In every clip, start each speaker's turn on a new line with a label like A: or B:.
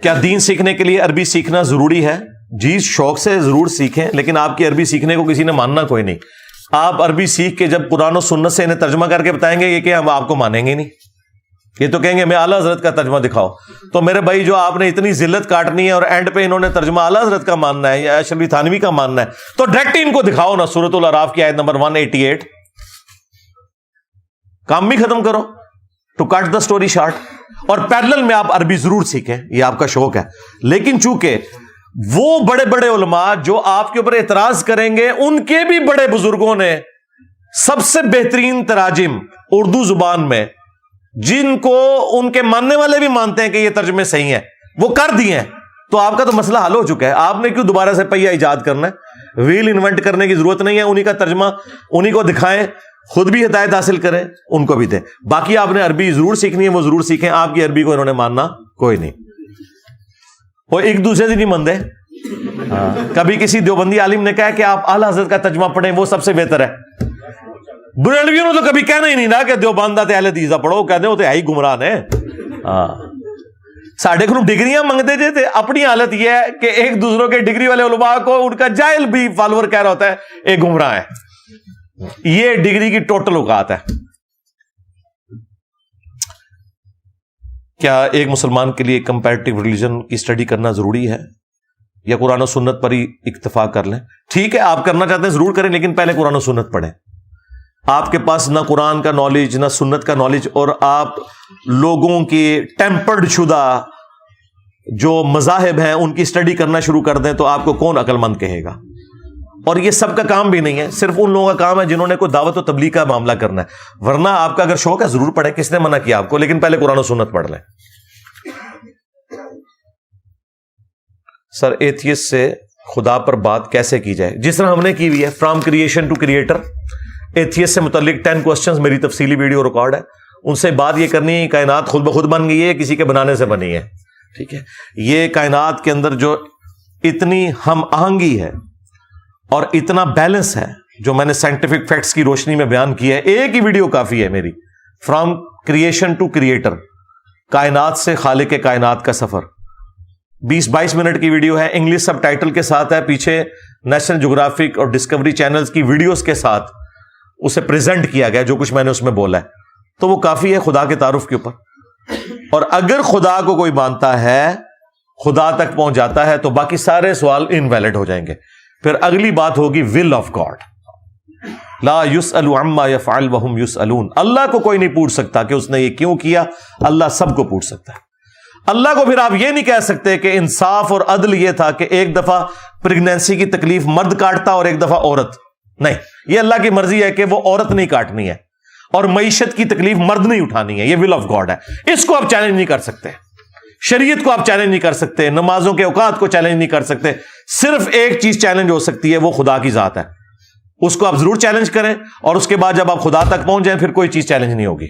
A: کیا دین سیکھنے کے لیے عربی سیکھنا ضروری ہے؟ جی شوق سے ضرور سیکھیں، لیکن آپ کی عربی سیکھنے کو کسی نے ماننا کوئی نہیں. آپ عربی سیکھ کے جب قرآن و سنت سے انہیں ترجمہ کر کے بتائیں گے یہ کہ ہم آپ کو مانیں گے نہیں. یہ تو کہیں گے میں اعلیٰ حضرت کا ترجمہ دکھاؤ. تو میرے بھائی جو آپ نے اتنی ذلت کاٹنی ہے اور اینڈ پہ انہوں نے ترجمہ اعلیٰ حضرت کا ماننا ہے یا اشرفی تھانوی کا ماننا ہے، تو ڈائریکٹ ان کو دکھاؤ نا سورۃ الاعراف کی آیت نمبر 188. کام بھی ختم کرو to cut the story short. اور پیرلل میں آپ عربی ضرور سیکھیں، یہ آپ کا شوق ہے. لیکن چونکہ وہ بڑے بڑے علماء جو آپ کے اوپر اعتراض کریں گے، ان کے بھی بڑے بزرگوں نے سب سے بہترین تراجم اردو زبان میں، جن کو ان کے ماننے والے بھی مانتے ہیں کہ یہ ترجمے صحیح ہیں، وہ کر دیے ہیں. تو آپ کا تو مسئلہ حل ہو چکا ہے. آپ نے کیوں دوبارہ سے پہیا ایجاد کرنا ہے؟ ویل انوینٹ کرنے کی ضرورت نہیں ہے. انہی کا ترجمہ انہی کو دکھائیں، خود بھی ہدایت حاصل کریں، ان کو بھی دیں. باقی آپ نے عربی ضرور سیکھنی ہے، وہ ضرور سیکھیں. آپ کی عربی کو انہوں نے ماننا کوئی نہیں. وہ ایک دوسرے سے نہیں مانتے. کبھی کسی دیوبندی عالم نے کہا کہ آپ اعلیٰ حضرت کا ترجمہ پڑھیں، وہ سب سے بہتر ہے. بریلویوں نے تو کبھی کہنا ہی نہیں نا کہ دیوبندہ تے اہل حدیث پڑھو، کہتے وہ تو ہے ہی گمراہ نے. ساڈے کو ڈگریاں منگتے جے تھے. اپنی حالت یہ ہے کہ ایک دوسروں کے ڈگری والے علماء کو ان کا جاہل بھی فالوور کہہ رہا ہوتا ہے ایک گمراہ ہے. یہ ڈگری کی ٹوٹل اوقات ہے. کیا ایک مسلمان کے لیے کمپیریٹیو ریلیجن کی اسٹڈی کرنا ضروری ہے یا قرآن و سنت پر ہی اکتفا کر لیں؟ ٹھیک ہے، آپ کرنا چاہتے ہیں ضرور کریں، لیکن پہلے قرآن و سنت پڑھیں. آپ کے پاس نہ قرآن کا نالج نہ سنت کا نالج، اور آپ لوگوں کی ٹیمپرڈ شدہ جو مذاہب ہیں ان کی اسٹڈی کرنا شروع کر دیں تو آپ کو کون عقل مند کہے گا؟ اور یہ سب کا کام بھی نہیں ہے، صرف ان لوگوں کا کام ہے جنہوں نے کوئی دعوت و تبلیغ کا معاملہ کرنا ہے. ورنہ آپ کا اگر شوق ہے ضرور پڑھیں، کس نے منع کیا آپ کو، لیکن پہلے قرآن و سنت پڑھ لیں. سر ایتھیسٹ سے خدا پر بات کیسے کی جائے؟ جس طرح ہم نے کی ہوئی ہے، from creation to creator. Atheist سے متعلق 10 کوسچنز میری تفصیلی ویڈیو ریکارڈ ہے. ان سے بات یہ کرنی ہے کائنات خود بخود بن گئی ہے، کسی کے بنانے سے بنی ہے. ٹھیک ہے، یہ کائنات کے اندر جو اتنی ہم آہنگی ہے اور اتنا بیلنس ہے جو میں نے سائنٹیفک فیکٹس کی روشنی میں بیان کیا ہے، ایک ہی ویڈیو کافی ہے میری. فرام کریشن ٹو کریٹر، کائنات سے خالق کائنات کا سفر. 20-22 منٹ کی ویڈیو ہے، انگلش سب ٹائٹل کے ساتھ ہے. پیچھے نیشنل جغرافک اور ڈسکوری چینلز کی ویڈیوز کے ساتھ اسے پریزنٹ کیا گیا جو کچھ میں نے اس میں بولا ہے. تو وہ کافی ہے خدا کے تعارف کے اوپر. اور اگر خدا کو کوئی مانتا ہے، خدا تک پہنچ جاتا ہے، تو باقی سارے سوال انویلڈ ہو جائیں گے. پھر اگلی بات ہوگی ول آف گاڈ. لا یسأل عما یفعل وہم یسألون. اللہ کو کوئی نہیں پوچھ سکتا کہ اس نے یہ کیوں کیا، اللہ سب کو پوچھ سکتا ہے. اللہ کو پھر آپ یہ نہیں کہہ سکتے کہ انصاف اور عدل یہ تھا کہ ایک دفعہ پریگنینسی کی تکلیف مرد کاٹتا اور ایک دفعہ عورت. نہیں، یہ اللہ کی مرضی ہے کہ وہ عورت نہیں کاٹنی ہے اور معیشت کی تکلیف مرد نہیں اٹھانی ہے. یہ ول آف گاڈ ہے. اس کو آپ چیلنج نہیں کر سکتے. شریعت کو آپ چیلنج نہیں کر سکتے، نمازوں کے اوقات کو چیلنج نہیں کر سکتے. صرف ایک چیز چیلنج ہو سکتی ہے، وہ خدا کی ذات ہے. اس کو آپ ضرور چیلنج کریں، اور اس کے بعد جب آپ خدا تک پہنچ جائیں پھر کوئی چیز چیلنج نہیں ہوگی.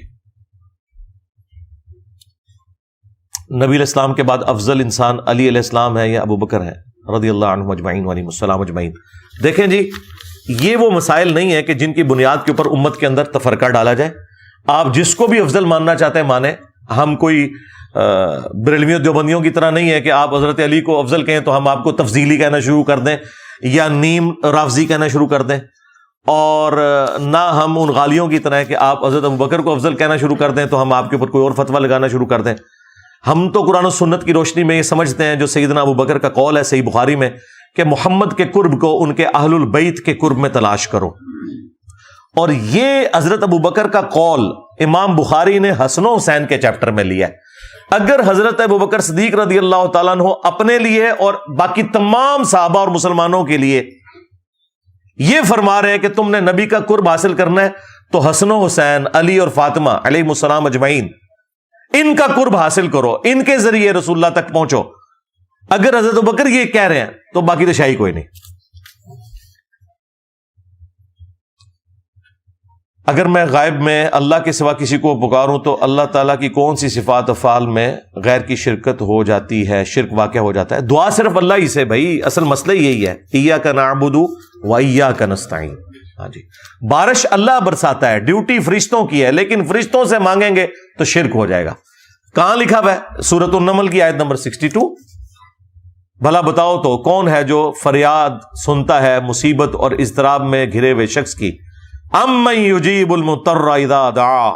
A: نبی علیہ السلام کے بعد افضل انسان علی علیہ السلام ہے یا ابو بکر ہے رضی اللہ عنہ اجمعین وعلیہم السلام اجمعین؟ دیکھیں جی، یہ وہ مسائل نہیں ہے کہ جن کی بنیاد کے اوپر امت کے اندر تفرقہ ڈالا جائے. آپ جس کو بھی افضل ماننا چاہتے ہیں مانیں. ہم کوئی بریلویوں دیوبندیوں کی طرح نہیں ہے کہ آپ حضرت علی کو افضل کہیں تو ہم آپ کو تفضیلی کہنا شروع کر دیں یا نیم رافضی کہنا شروع کر دیں. اور نہ ہم ان غالیوں کی طرح ہے کہ آپ حضرت ابو بکر کو افضل کہنا شروع کر دیں تو ہم آپ کے اوپر کوئی اور فتویٰ لگانا شروع کر دیں. ہم تو قرآن و سنت کی روشنی میں یہ سمجھتے ہیں جو سیدنا ابو بکر کا قول ہے صحیح بخاری میں کہ محمد کے قرب کو ان کے اہل البیت کے قرب میں تلاش کرو. اور یہ حضرت ابو بکر کا قول امام بخاری نے حسن و حسین کے چیپٹر میں لیا ہے. اگر حضرت ابو بکر صدیق رضی اللہ تعالیٰ عنہ اپنے لیے اور باقی تمام صحابہ اور مسلمانوں کے لیے یہ فرما رہے ہیں کہ تم نے نبی کا قرب حاصل کرنا ہے تو حسن و حسین، علی اور فاطمہ علیہ السلام اجمعین، ان کا قرب حاصل کرو، ان کے ذریعے رسول اللہ تک پہنچو. اگر حضرت ابوبکر یہ کہہ رہے ہیں تو باقی تو شاہی کوئی نہیں. اگر میں غائب میں اللہ کے سوا کسی کو پکاروں تو اللہ تعالیٰ کی کون سی صفات افعال میں غیر کی شرکت ہو جاتی ہے، شرک واقع ہو جاتا ہے؟ دعا صرف اللہ ہی سے بھائی، اصل مسئلہ یہی ہے، ایاک نعبد و ایاک نستعین. ہاں جی، بارش اللہ برساتا ہے، ڈیوٹی فرشتوں کی ہے، لیکن فرشتوں سے مانگیں گے تو شرک ہو جائے گا. کہاں لکھا ہوا ہے؟ سورۃ النمل کی آیت نمبر 62. بھلا بتاؤ تو کون ہے جو فریاد سنتا ہے مصیبت اور اضطراب میں گھرے ہوئے شخص کی. امن یجیب المضطر اذا دعا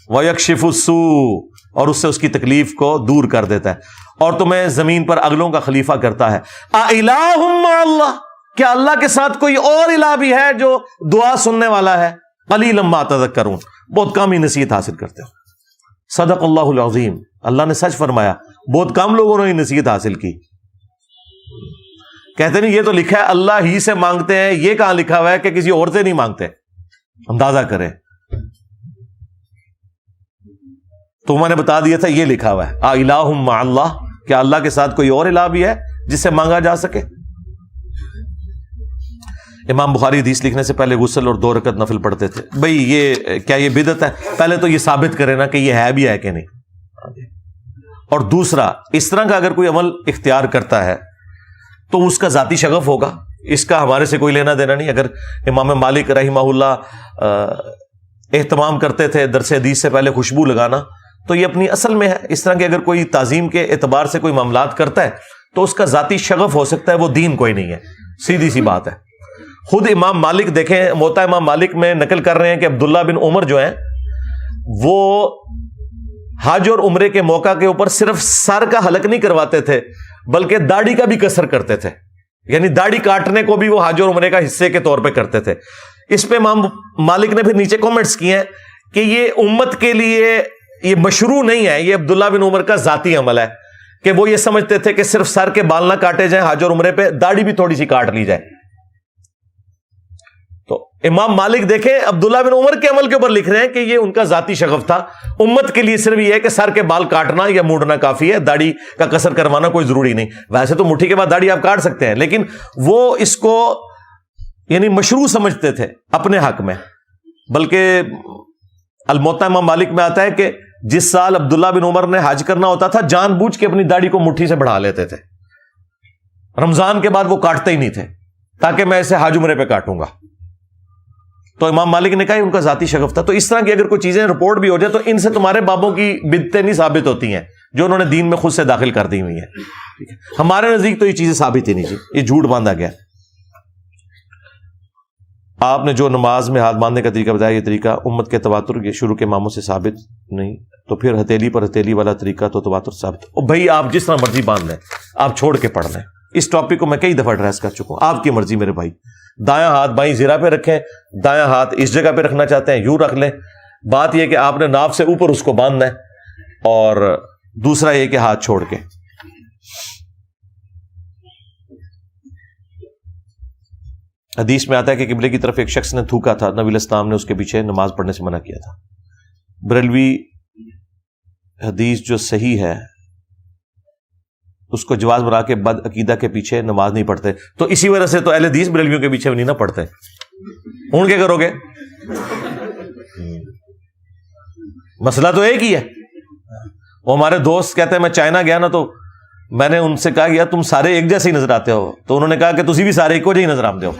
A: ویکشف السوء، اور اس سے اس کی تکلیف کو دور کر دیتا ہے اور تمہیں زمین پر اگلوں کا خلیفہ کرتا ہے. اِلٰہٌ مع اللہ، کیا اللہ کے ساتھ کوئی اور الہ بھی ہے جو دعا سننے والا ہے؟ قلیلا ما تذکرون، بہت کم ہی نصیحت حاصل کرتے ہو. صدق اللہ العظیم، اللہ نے سچ فرمایا، بہت کم لوگوں نے نصیحت حاصل کی. کہتے نہیں یہ تو لکھا ہے اللہ ہی سے مانگتے ہیں، یہ کہاں لکھا ہوا ہے کہ کسی اور سے نہیں مانگتے؟ اندازہ کریں. تو میں نے بتا دیا تھا یہ لکھا ہوا ہے الہ مع اللہ، کیا اللہ کے ساتھ کوئی اور الہ بھی ہے جس سے مانگا جا سکے؟ امام بخاری حدیث لکھنے سے پہلے غسل اور 2 رکعت نفل پڑھتے تھے. بھئی یہ کیا یہ بدعت ہے؟ پہلے تو یہ ثابت کرے نا کہ یہ ہے بھی ہے کہ نہیں. اور دوسرا، اس طرح کا اگر کوئی عمل اختیار کرتا ہے تو اس کا ذاتی شغف ہوگا، اس کا ہمارے سے کوئی لینا دینا نہیں. اگر امام مالک رحمہ اللہ اہتمام کرتے تھے درس حدیث سے پہلے خوشبو لگانا، تو یہ اپنی اصل میں ہے. اس طرح کے اگر کوئی تعظیم کے اعتبار سے کوئی معاملات کرتا ہے تو اس کا ذاتی شغف ہو سکتا ہے، وہ دین کوئی نہیں ہے. سیدھی سی بات ہے. خود امام مالک دیکھیں، موطا امام مالک میں نقل کر رہے ہیں کہ عبداللہ بن عمر جو ہیں وہ حج اور عمرے کے موقع کے اوپر صرف سر کا حلق نہیں کرواتے تھے بلکہ داڑھی کا بھی قصر کرتے تھے، یعنی داڑھی کاٹنے کو بھی وہ حج اور عمرے کا حصے کے طور پہ کرتے تھے. اس پہ امام مالک نے پھر نیچے کامنٹس کیے ہیں کہ یہ امت کے لیے یہ مشروع نہیں ہے، یہ عبداللہ بن عمر کا ذاتی عمل ہے کہ وہ یہ سمجھتے تھے کہ صرف سر کے بال نہ کاٹے جائیں حج اور عمرے پہ، داڑھی بھی تھوڑی سی کاٹ لی جائے. تو امام مالک دیکھیں عبداللہ بن عمر کے عمل کے اوپر لکھ رہے ہیں کہ یہ ان کا ذاتی شغف تھا. امت کے لیے صرف یہ ہے کہ سر کے بال کاٹنا یا موڑنا کافی ہے، داڑھی کا قصر کروانا کوئی ضروری نہیں. ویسے تو مٹھی کے بعد داڑھی آپ کاٹ سکتے ہیں، لیکن وہ اس کو یعنی مشروع سمجھتے تھے اپنے حق میں. بلکہ الموطا امام مالک میں آتا ہے کہ جس سال عبداللہ بن عمر نے حج کرنا ہوتا تھا جان بوجھ کے اپنی داڑھی کو مٹھی سے بڑھا لیتے تھے. رمضان کے بعد وہ کاٹتے ہی نہیں تھے تاکہ میں اسے حج عمرے پہ کاٹوں گا. تو امام مالک نے کہا ان کا ذاتی شغف تھا. تو اس طرح کی اگر کوئی چیزیں رپورٹ بھی ہو جائے تو ان سے تمہارے بابوں کی بدعتیں نہیں ثابت ہوتی ہیں جو انہوں نے دین میں خود سے داخل کر دی ہوئی ہیں. ٹھیک ہے، ہمارے نزدیک تو یہ چیزیں ثابت ہی نہیں جی، یہ جھوٹ باندھا گیا. آپ نے جو نماز میں ہاتھ باندھنے کا طریقہ بتایا، یہ طریقہ امت کے تواتر کے شروع کے اماموں سے ثابت نہیں، تو پھر ہتھیلی پر ہتھیلی والا طریقہ تو تواتر ثابت. بھائی آپ جس طرح مرضی باندھ لیں، آپ چھوڑ کے پڑھ لیں. اس ٹاپک کو میں کئی دفعہ ایڈریس کر چکا ہوں. آپ کی مرضی میرے بھائی. دایاں ہاتھ بائیں زیرہ پہ رکھیں، دایاں ہاتھ اس جگہ پہ رکھنا چاہتے ہیں یوں رکھ لیں. بات یہ کہ آپ نے ناف سے اوپر اس کو باندھنا ہے، اور دوسرا یہ کہ ہاتھ چھوڑ کے. حدیث میں آتا ہے کہ قبلے کی طرف ایک شخص نے تھوکا تھا، نبی علیہ السلام نے اس کے پیچھے نماز پڑھنے سے منع کیا تھا. بریلوی حدیث جو صحیح ہے اس کو جواز بنا کے بد عقیدہ کے پیچھے نماز نہیں پڑھتے. تو اسی وجہ سے تو اہل حدیث بریلویوں کے پیچھے نہیں نہ پڑھتے. ہوں کیا کرو گے؟ مسئلہ تو ایک ہی ہے. وہ ہمارے دوست کہتے ہیں میں چائنا گیا نا تو میں نے ان سے کہا کہ یار تم سارے ایک جیسے ہی نظر آتے ہو، تو انہوں نے کہا کہ تسی بھی سارے ایک جیسے ہی نظر آتے ہو.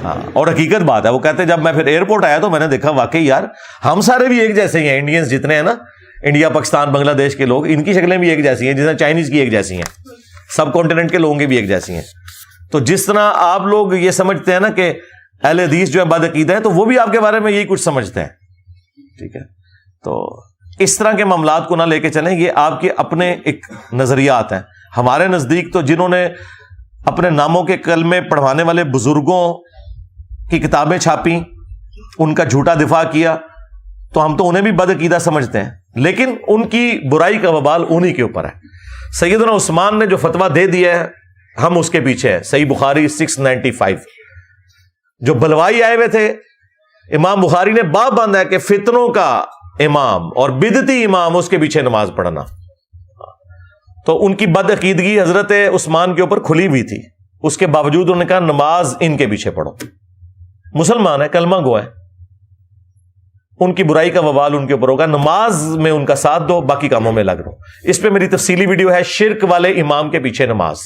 A: ہاں، اور حقیقت بات ہے. وہ کہتے ہیں جب میں پھر ایئرپورٹ آیا تو میں نے دیکھا واقعی یار ہم سارے بھی ایک جیسے ہی ہیں. انڈینز جتنے ہیں نا، انڈیا پاکستان بنگلہ دیش کے لوگ، ان کی شکلیں بھی ایک جیسی ہیں جس طرح چائنیز کی ایک جیسی ہیں، سب کانٹیننٹ کے لوگوں کی بھی ایک جیسی ہیں. تو جس طرح آپ لوگ یہ سمجھتے ہیں نا کہ اہل حدیث جو ہے بد عقیدہ ہے، تو وہ بھی آپ کے بارے میں یہی کچھ سمجھتے ہیں. ٹھیک ہے، تو اس طرح کے معاملات کو نہ لے کے چلیں. یہ آپ کے اپنے ایک نظریات ہیں. ہمارے نزدیک تو جنہوں نے اپنے ناموں کے کلمے پڑھوانے والے بزرگوں کی کتابیں چھاپی، ان کا جھوٹا دفاع کیا، تو ہم تو انہیں بھی بد عقیدہ سمجھتے ہیں، لیکن ان کی برائی کا وبال انہی کے اوپر ہے. سیدنا عثمان نے جو فتویٰ دے دیا ہے ہم اس کے پیچھے ہے. صحیح بخاری 695. جو بلوائی آئے ہوئے تھے، امام بخاری نے باب باندھا ہے کہ فتنوں کا امام اور بدعتی امام، اس کے پیچھے نماز پڑھنا. تو ان کی بد عقیدگی حضرت عثمان کے اوپر کھلی ہوئی تھی، اس کے باوجود انہوں نے کہا نماز ان کے پیچھے پڑھو. مسلمان ہے، کلمہ گو ہے، ان کی برائی کا وبال ان کے اوپر ہوگا. نماز میں ان کا ساتھ دو، باقی کاموں میں لگ رہو. اس پہ میری تفصیلی ویڈیو ہے، شرک والے امام کے پیچھے نماز.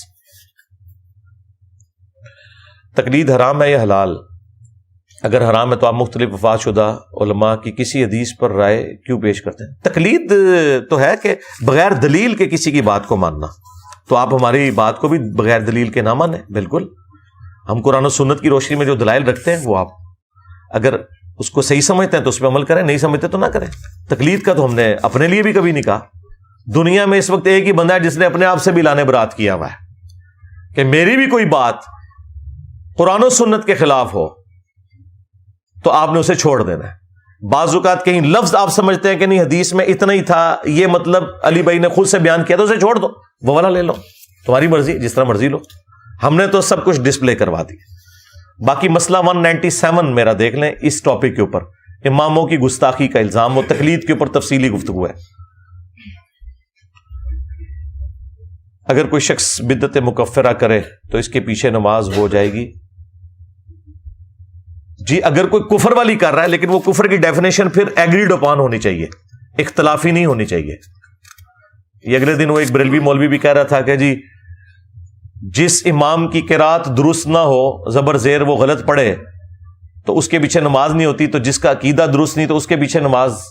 A: تقلید حرام ہے یا حلال؟ اگر حرام ہے تو آپ مختلف وفات شدہ علماء کی کسی حدیث پر رائے کیوں پیش کرتے ہیں؟ تقلید تو ہے کہ بغیر دلیل کے کسی کی بات کو ماننا، تو آپ ہماری بات کو بھی بغیر دلیل کے نہ مانیں. بالکل ہم قرآن و سنت کی روشنی میں جو دلائل رکھتے ہیں وہ آپ اگر اس کو صحیح سمجھتے ہیں تو اس پہ عمل کریں، نہیں سمجھتے تو نہ کریں. تقلید کا تو ہم نے اپنے لیے بھی کبھی نہیں کہا. دنیا میں اس وقت ایک ہی بندہ ہے جس نے اپنے آپ سے بھی لانے برات کیا ہوا ہے کہ میری بھی کوئی بات قرآن و سنت کے خلاف ہو تو آپ نے اسے چھوڑ دینا ہے. بعض اوقات کہیں لفظ آپ سمجھتے ہیں کہ نہیں حدیث میں اتنا ہی تھا، یہ مطلب علی بھائی نے خود سے بیان کیا، تو اسے چھوڑ دو، وہ والا لے لو، تمہاری مرضی، جس طرح مرضی لو. ہم نے تو سب کچھ ڈسپلے کروا دی. باقی مسئلہ 197 میرا دیکھ لیں اس ٹاپک کے اوپر، اماموں کی گستاخی کا الزام و تقلید کے اوپر تفصیلی گفتگو ہے. اگر کوئی شخص بدعت مکفرہ کرے تو اس کے پیچھے نماز ہو جائے گی؟ جی اگر کوئی کفر والی کر رہا ہے، لیکن وہ کفر کی ڈیفینیشن پھر ایگریڈ اپان ہونی چاہیے، اختلافی نہیں ہونی چاہیے. یہ اگلے دن وہ ایک بریلوی مولوی بھی کہہ رہا تھا کہ جی جس امام کی قرات درست نہ ہو، زبر زیر وہ غلط پڑھے تو اس کے پیچھے نماز نہیں ہوتی، تو جس کا عقیدہ درست نہیں تو اس کے پیچھے نماز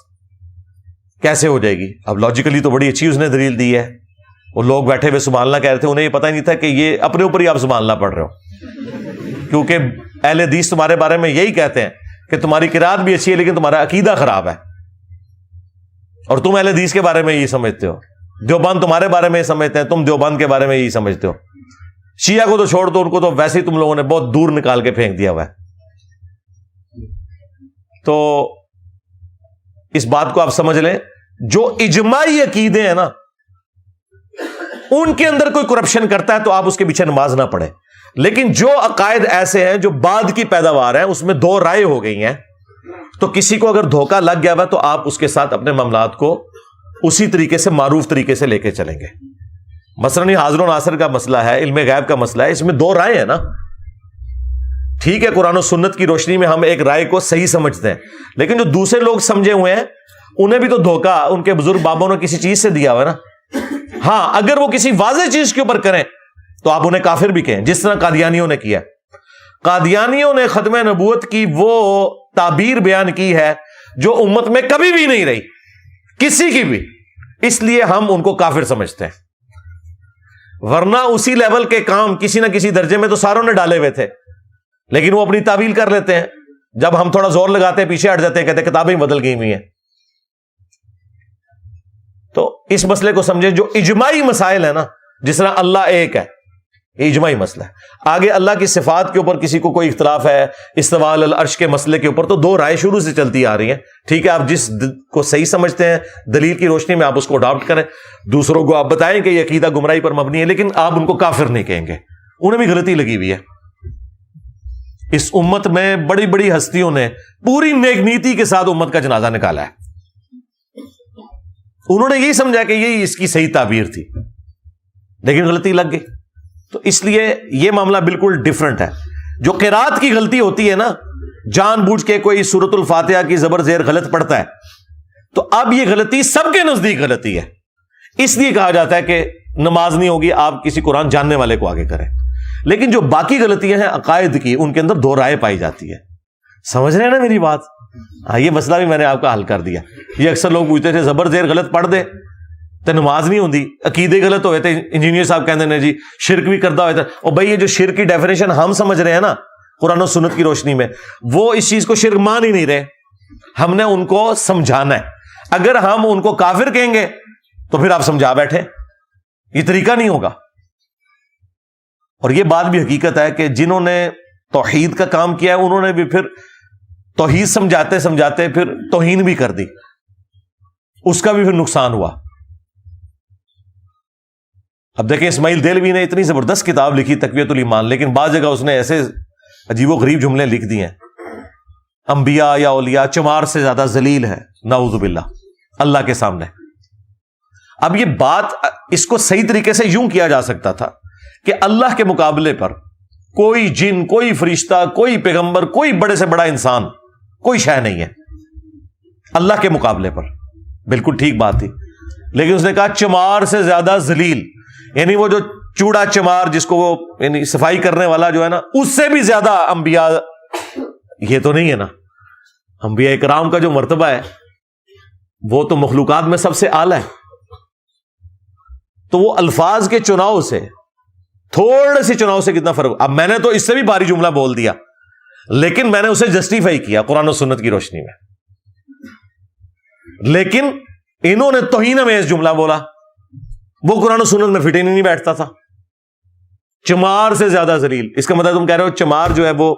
A: کیسے ہو جائے گی؟ اب لاجیکلی تو بڑی اچھی اس نے دلیل دی ہے. وہ لوگ بیٹھے ہوئے سبحان اللہ کہہ رہے تھے، انہیں یہ پتہ ہی نہیں تھا کہ یہ اپنے اوپر ہی آپ سبحان اللہ پڑھ رہے ہو، کیونکہ اہل حدیث تمہارے بارے میں یہی کہتے ہیں کہ تمہاری قرات بھی اچھی ہے لیکن تمہارا عقیدہ خراب ہے، اور تم اہل حدیث کے بارے میں یہی سمجھتے ہو. دیوبند تمہارے بارے میں یہ سمجھتے ہیں، تم دیوبند کے بارے میں یہی سمجھتے ہو. شیعہ کو تو چھوڑ دو، ان کو تو ویسے ہی تم لوگوں نے بہت دور نکال کے پھینک دیا ہوا ہے. تو اس بات کو آپ سمجھ لیں، جو اجماعی عقیدے ہیں نا ان کے اندر کوئی کرپشن کرتا ہے تو آپ اس کے پیچھے نماز نہ پڑھیں. لیکن جو عقائد ایسے ہیں جو بعد کی پیداوار ہیں، اس میں دو رائے ہو گئی ہیں، تو کسی کو اگر دھوکہ لگ گیا ہوا تو آپ اس کے ساتھ اپنے معاملات کو اسی طریقے سے معروف طریقے سے لے کے چلیں گے. مثلاً یہ حاضر و ناصر کا مسئلہ ہے، علم غیب کا مسئلہ ہے، اس میں دو رائے ہیں نا. ٹھیک ہے قرآن و سنت کی روشنی میں ہم ایک رائے کو صحیح سمجھتے ہیں، لیکن جو دوسرے لوگ سمجھے ہوئے ہیں انہیں بھی تو دھوکہ ان کے بزرگ بابوں نے کسی چیز سے دیا ہوا ہے نا. ہاں اگر وہ کسی واضح چیز کے اوپر کریں تو آپ انہیں کافر بھی کہیں، جس طرح قادیانیوں نے کیا. قادیانیوں نے ختم نبوت کی وہ تعبیر بیان کی ہے جو امت میں کبھی بھی نہیں رہی، کسی کی بھی، اس لیے ہم ان کو کافر سمجھتے ہیں. ورنہ اسی لیول کے کام کسی نہ کسی درجے میں تو ساروں نے ڈالے ہوئے تھے، لیکن وہ اپنی تعویل کر لیتے ہیں. جب ہم تھوڑا زور لگاتے ہیں پیچھے ہٹ جاتے ہیں، کہتے ہیں کتابیں بدل گئی ہوئی ہیں. تو اس مسئلے کو سمجھیں، جو اجماعی مسائل ہیں نا، جس طرح اللہ ایک ہے، یہ اجماعی مسئلہ ہے. آگے اللہ کی صفات کے اوپر کسی کو کوئی اختلاف ہے، استواء علی العرش کے مسئلے کے اوپر تو دو رائے شروع سے چلتی آ رہی ہیں. ٹھیک ہے، آپ جس کو صحیح سمجھتے ہیں دلیل کی روشنی میں آپ اس کو اڈاپٹ کریں، دوسروں کو آپ بتائیں کہ یہ عقیدہ گمراہی پر مبنی ہے، لیکن آپ ان کو کافر نہیں کہیں گے، انہیں بھی غلطی لگی ہوئی ہے. اس امت میں بڑی بڑی ہستیوں نے پوری نیک نیتی کے ساتھ امت کا جنازہ نکالا ہے. انہوں نے یہی سمجھا کہ یہی اس کی صحیح تعبیر تھی، لیکن غلطی لگ گئی. تو اس لیے یہ معاملہ بالکل ڈیفرنٹ ہے. جو قرات کی غلطی ہوتی ہے نا، جان بوجھ کے کوئی سورۃ الفاتحہ کی زبر زیر غلط پڑتا ہے، تو اب یہ غلطی سب کے نزدیک غلطی ہے. اس لیے کہا جاتا ہے کہ نماز نہیں ہوگی، آپ کسی قرآن جاننے والے کو آگے کریں. لیکن جو باقی غلطیاں ہیں عقائد کی، ان کے اندر دو رائے پائی جاتی ہے. سمجھ رہے ہیں نا میری بات؟ ہاں، یہ مسئلہ بھی میں نے آپ کا حل کر دیا. یہ اکثر لوگ پوچھتے تھے زبر زیر غلط پڑھ دے تو نماز نہیں ہوتی، عقیدے غلط ہوئے تھے. انجینئر صاحب کہتے ہیں جی شرک بھی کردہ ہوئے تھے. اور بھائی یہ جو شرک کی ڈیفینیشن ہم سمجھ رہے ہیں نا قرآن و سنت کی روشنی میں، وہ اس چیز کو شرک مان ہی نہیں رہے. ہم نے ان کو سمجھانا ہے. اگر ہم ان کو کافر کہیں گے تو پھر آپ سمجھا بیٹھے، یہ طریقہ نہیں ہوگا. اور یہ بات بھی حقیقت ہے کہ جنہوں نے توحید کا کام کیا ہے انہوں نے بھی پھر توحید سمجھاتے سمجھاتے پھر توہین بھی کر دی، اس کا بھی پھر نقصان ہوا. اب دیکھیں اسماعیل دہلوی نے اتنی زبردست کتاب لکھی تقویۃ الایمان، لیکن بعض جگہ اس نے ایسے عجیب و غریب جملے لکھ دیے ہیں، انبیاء یا اولیاء چمار سے زیادہ ذلیل ہے، نعوذ باللہ، اللہ کے سامنے. اب یہ بات اس کو صحیح طریقے سے یوں کیا جا سکتا تھا کہ اللہ کے مقابلے پر کوئی جن، کوئی فرشتہ، کوئی پیغمبر، کوئی بڑے سے بڑا انسان، کوئی شے نہیں ہے اللہ کے مقابلے پر. بالکل ٹھیک بات تھی، لیکن اس نے کہا چمار سے زیادہ ذلیل، یعنی وہ جو چوڑا چمار جس کو وہ یعنی صفائی کرنے والا جو ہے نا، اس سے بھی زیادہ انبیاء یہ تو نہیں ہے نا. انبیاء اکرام کا جو مرتبہ ہے وہ تو مخلوقات میں سب سے اعلیٰ ہے. تو وہ الفاظ کے چناؤ سے, تھوڑے سے چناؤ سے کتنا فرق. اب میں نے تو اس سے بھی بھاری جملہ بول دیا, لیکن میں نے اسے جسٹیفائی کیا قرآن و سنت کی روشنی میں. لیکن انہوں نے توہین امیز جملہ بولا, وہ قرآن و سنت میں فٹ ہی نہیں بیٹھتا تھا. چمار سے زیادہ ذلیل. اس کا مطلب تم کہہ رہے ہو چمار جو ہے وہ